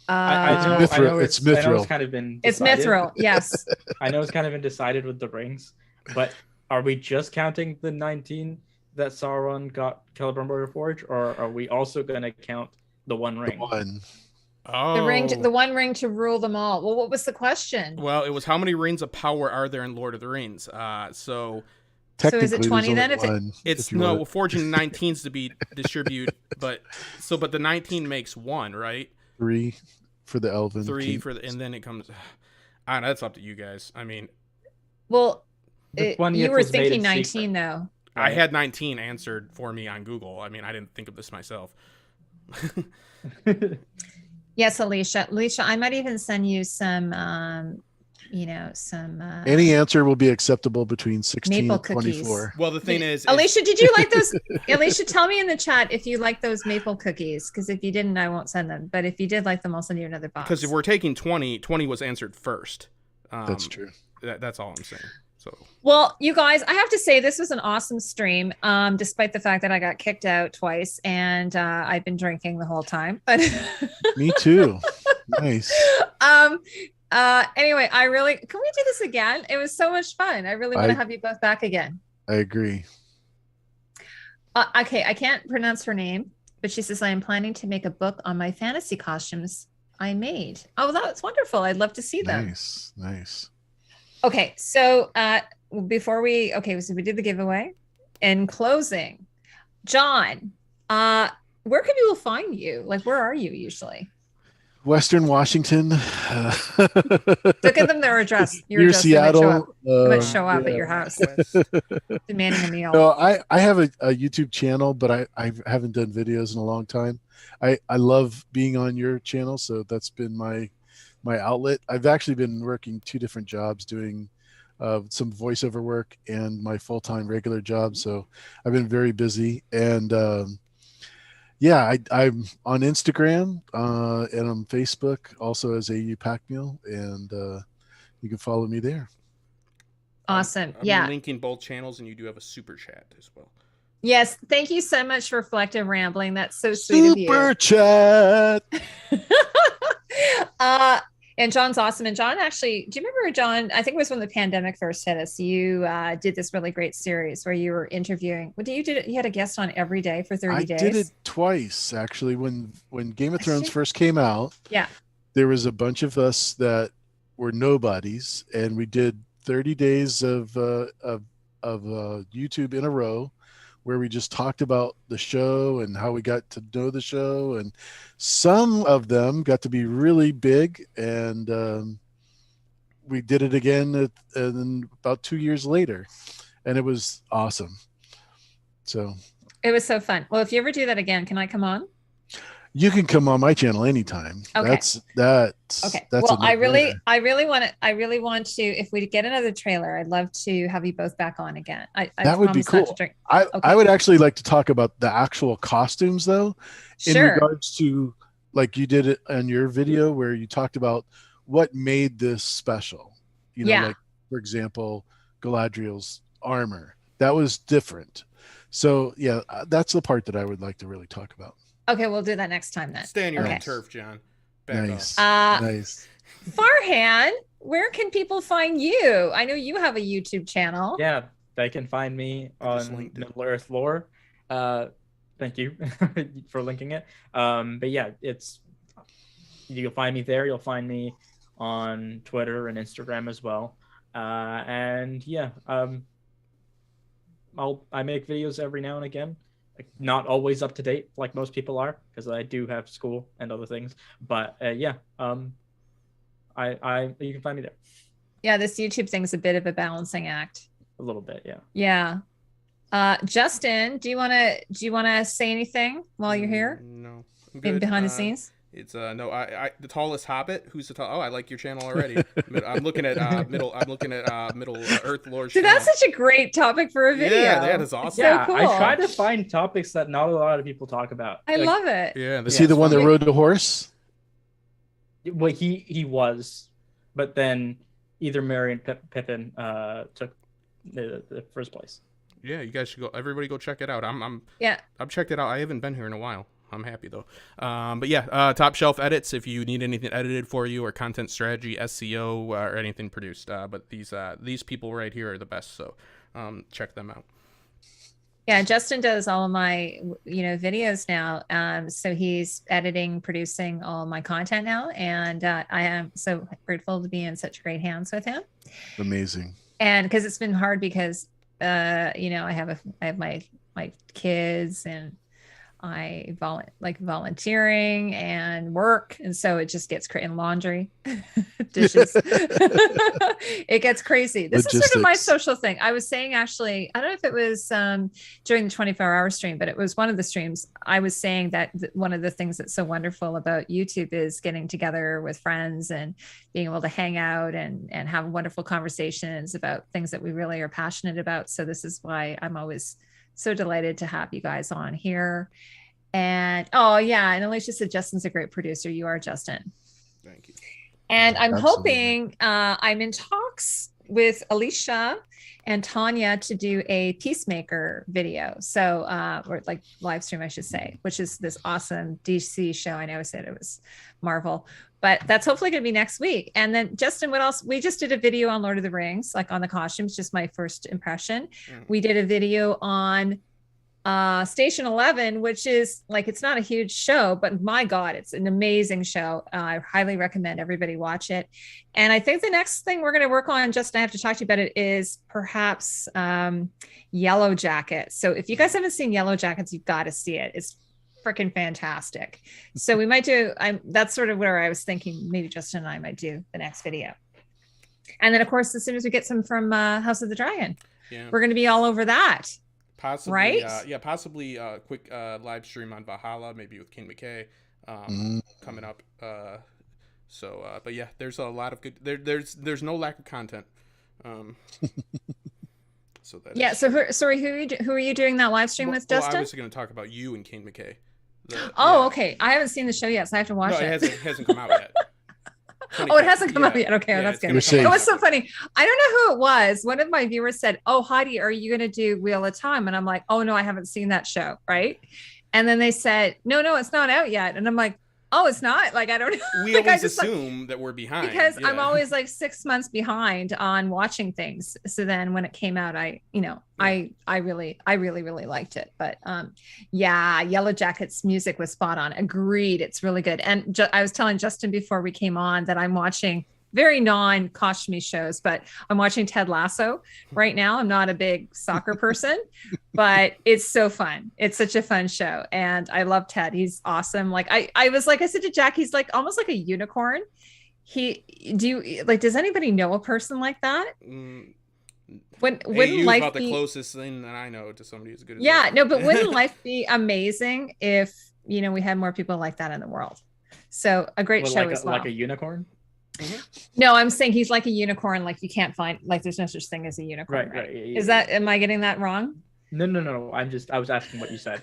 I know Mithril. it's It's I know mithril. it's kind of been It's decided. mithril. Yes. I know it's kind of been decided with the rings, but are we just counting the 19 that Sauron got Celebrimbor Forge, or are we also going to count the one The ring? one. Oh. The one ring to rule them all. Well, what was the question? Well, it was how many rings of power are there in Lord of the Rings? So Technically, is it there's 20 then? only If it- one, it's if you no want. forging 19s to be distribute, but the 19 makes 1, right? 3 for the Elven. 3 King. for the, and then it comes. I don't know, that's up to you guys. I mean, Well, The you 20th were was made thinking in 19 secret. though. I Right. had 19 answered for me on Google. I mean, I didn't think of this myself. Yes, Alicia. Alicia, I might even send you some Any answer will be acceptable between 16 Maple and 24. cookies. Well, the thing is, Alicia, did you like those? Alicia, tell me in the chat if you like those maple cookies, because if you didn't, I won't send them. But if you did like them, I'll send you another box. because if we're taking 20 was answered first. That's true. That's all I'm saying. So Well, you guys, I have to say this was an awesome stream, despite the fact that I got kicked out twice and I've been drinking the whole time. But Me too. Nice. anyway, can we do this again? It was so much fun. I really want to have you both back again. I agree. Okay, I can't pronounce her name, but she says I am planning to make a book on my fantasy costumes I made. Oh, that's wonderful. I'd love to see them. Nice. Okay, so so we did the giveaway. In closing, John, where can people find you? Like, where are you usually? Western Washington. Look at them, their address. Your Near address. Seattle. They might show up yeah. at your house, demanding a meal. No, I have a YouTube channel, but I haven't done videos in a long time. I love being on your channel, so that's been my outlet. I've actually been working 2 different jobs, doing some voiceover work and my full-time regular job. So I've been very busy. And I'm on Instagram and on Facebook, also as AU Pack Meal, and you can follow me there. Awesome. I'm linking both channels, and you do have a super chat as well. Yes. Thank you so much for Reflective Rambling. That's so sweet of you. Super chat. And John's awesome. And John, actually, do you remember, John? I think it was when the pandemic first hit us. You did this really great series where you were interviewing. What did you do? You had a guest on every day for 30 days. I did it twice, actually. When Game of Thrones first came out, Yeah. there was a bunch of us that were nobodies, and we did 30 days of YouTube in a row, where we just talked about the show and how we got to know the show, and some of them got to be really big, and we did it again about 2 years later, and it was awesome. So It was so fun. Well, if you ever do that again, can I come on? you can come on my channel anytime. Okay. That's Okay. that's Well, a I really no-brainer. want to, if we get another trailer, I'd love to have you both back on again. I That would be promise not to cool. drink. I Okay. would actually like to talk about the actual costumes, though, in Sure. regards to, like you did it on your video where you talked about what made this special. You know, Yeah. like, for example, Galadriel's armor. That was different. So yeah, that's the part that I would like to really talk about. Okay, we'll do that next time then. Stay on your Okay. own turf, John. Back Nice. off. Nice. Farhan, where can people find you? I know you have a YouTube channel. Yeah, they can find me I just on linked it. Middle Earth Lore. Thank you for linking it. But yeah, you'll find me there. You'll find me on Twitter and Instagram as well. And yeah, I make videos every now and again. Not always up to date like most people are, because I do have school and other things. But yeah, you can find me there. Yeah, this YouTube thing is a bit of a balancing act. A little bit, yeah. Yeah. Justin, do you wanna say anything while you're here? No, I'm In good. behind the scenes? It's no, I the tallest hobbit. Who's the tall? Oh, I like your channel already. I'm looking at Middle Earth Lore. So that's such a great topic for a video. Yeah, that's awesome. Yeah, cool. I try to find topics that not a lot of people talk about. I love it. Yeah, Is he the one that rode the horse? Well, he was, but then either Merry and Pippin took the first place. Yeah, you guys should go. Everybody go check it out. I've checked it out. I haven't been here in a while. I'm happy though. But yeah, Top Shelf Edits if you need anything edited for you, or content strategy, SEO, or anything produced. But these people right here are the best. So check them out. Yeah, Justin does all of my videos now. So he's editing, producing all my content now, and I am so grateful to be in such great hands with him. Amazing. And because it's been hard because I have my kids, and I volunteering and work, and so it just gets crazy. And laundry, dishes. It gets crazy. This is sort of my social thing. I was saying, actually, I don't know if it was during the 24-hour stream, but it was one of the streams. I was saying that one of the things that's so wonderful about YouTube is getting together with friends and being able to hang out and have wonderful conversations about things that we really are passionate about. So this is why I'm always so delighted to have you guys on here. And and Alicia said Justin's a great producer. You are, Justin. Thank you. And I'm Absolutely. hoping I'm in talks with Alicia and Tanya to do a Peacemaker video. So or like live stream, I should say, which is this awesome DC show. I know I said it was Marvel, but that's hopefully going to be next week. And then Justin, what else? We just did a video on Lord of the Rings, like on the costumes, just my first impression. We did a video on Station 11, which is like, it's not a huge show, but my God, it's an amazing show. I highly recommend everybody watch it. And I think the next thing we're going to work on, Justin, I have to talk to you about it, is perhaps Yellow Jackets. So if you guys haven't seen Yellow Jackets, you've got to see it. It's freaking fantastic. So we might do, that's sort of where I was thinking maybe Justin and I might do the next video. And then of course, as soon as we get some from House of the Dragon, we're going to be all over that. Possibly, right? Possibly a quick live stream on Valhalla, maybe with King McKay coming up. But yeah, there's a lot of good. There's no lack of content. So that sorry, who are you doing that live stream with, Justin? I was going to talk about you and King McKay. Okay. I haven't seen the show yet, so I have to watch it. It hasn't come out yet. It hasn't come out yet. Okay, that's good. It was so funny. I don't know who it was. One of my viewers said, "Oh, Heidi, are you going to do Wheel of Time?" And I'm like, "Oh no, I haven't seen that show." Right? And then they said, "No, it's not out yet." And I'm like, "Oh, it's not." Like, I don't know. We always assume that we're behind because I'm always like 6 months behind on watching things. So then when it came out, I really liked it. But Yellow Jackets music was spot on. Agreed. It's really good. And I was telling Justin before we came on that I'm watching very non-costumey shows, but I'm watching Ted Lasso right now. I'm not a big soccer person, but it's so fun. It's such a fun show. And I love Ted. He's awesome. Like I said to Jack, he's like almost like a unicorn. Does anybody know a person like that? Wouldn't life about be the closest thing that I know to somebody as good as that? No, but wouldn't life be amazing if, we had more people like that in the world? So a great show as well. Like a unicorn? Mm-hmm. No, I'm saying he's like a unicorn. Like you can't find, like there's no such thing as a unicorn. Right. Am I getting that wrong? No. I was asking what you said.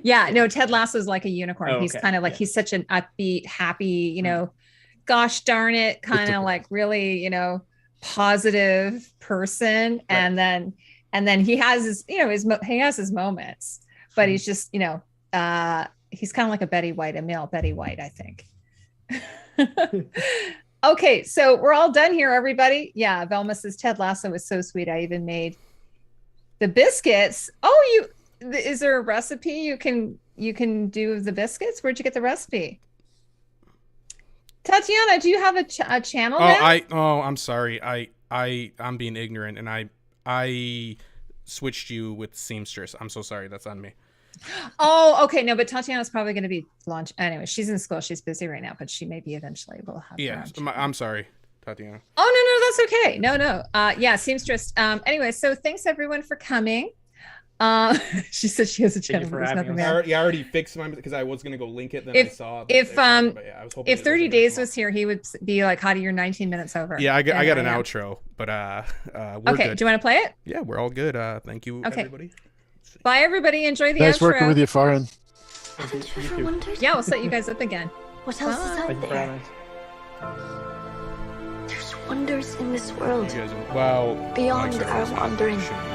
Yeah, no, Ted Lasso is like a unicorn. He's kind of like, he's such an upbeat, happy, gosh darn it, kind of like really, positive person. Right. And then he has his, he has his moments, but he's just, he's kind of like a male Betty White, I think. Okay, so we're all done here, everybody. Yeah, Velma says Ted Lasso was so sweet. I even made the biscuits. is there a recipe you can do the biscuits? Where'd you get the recipe? Tatiana, do you have a channel now? I'm sorry. I'm being ignorant, and I switched you with seamstress. I'm so sorry. That's on me. Oh, okay. No, but Tatiana's probably going to be launch anyway. She's in school. She's busy right now, but she maybe eventually will have. Yeah, I'm sorry, Tatiana. Oh no, that's okay. No. Yeah, seamstress. Anyway, so thanks everyone for coming. She said she has a channel. I already fixed mine because I was gonna go link it. Then I saw. If 30 days was here, he would be like, "Heidi, you're 19 minutes over." Yeah, I got an outro, but we're okay. Good. Do you want to play it? Yeah, we're all good. Thank you, everybody. Bye, everybody. Enjoy the Nice outro. working with you, Farhan. Haven't you ever wondered? Yeah, we'll set you guys up again. What else is out there? There's wonders in this world You guys are, beyond Mike said our it's not wandering. showing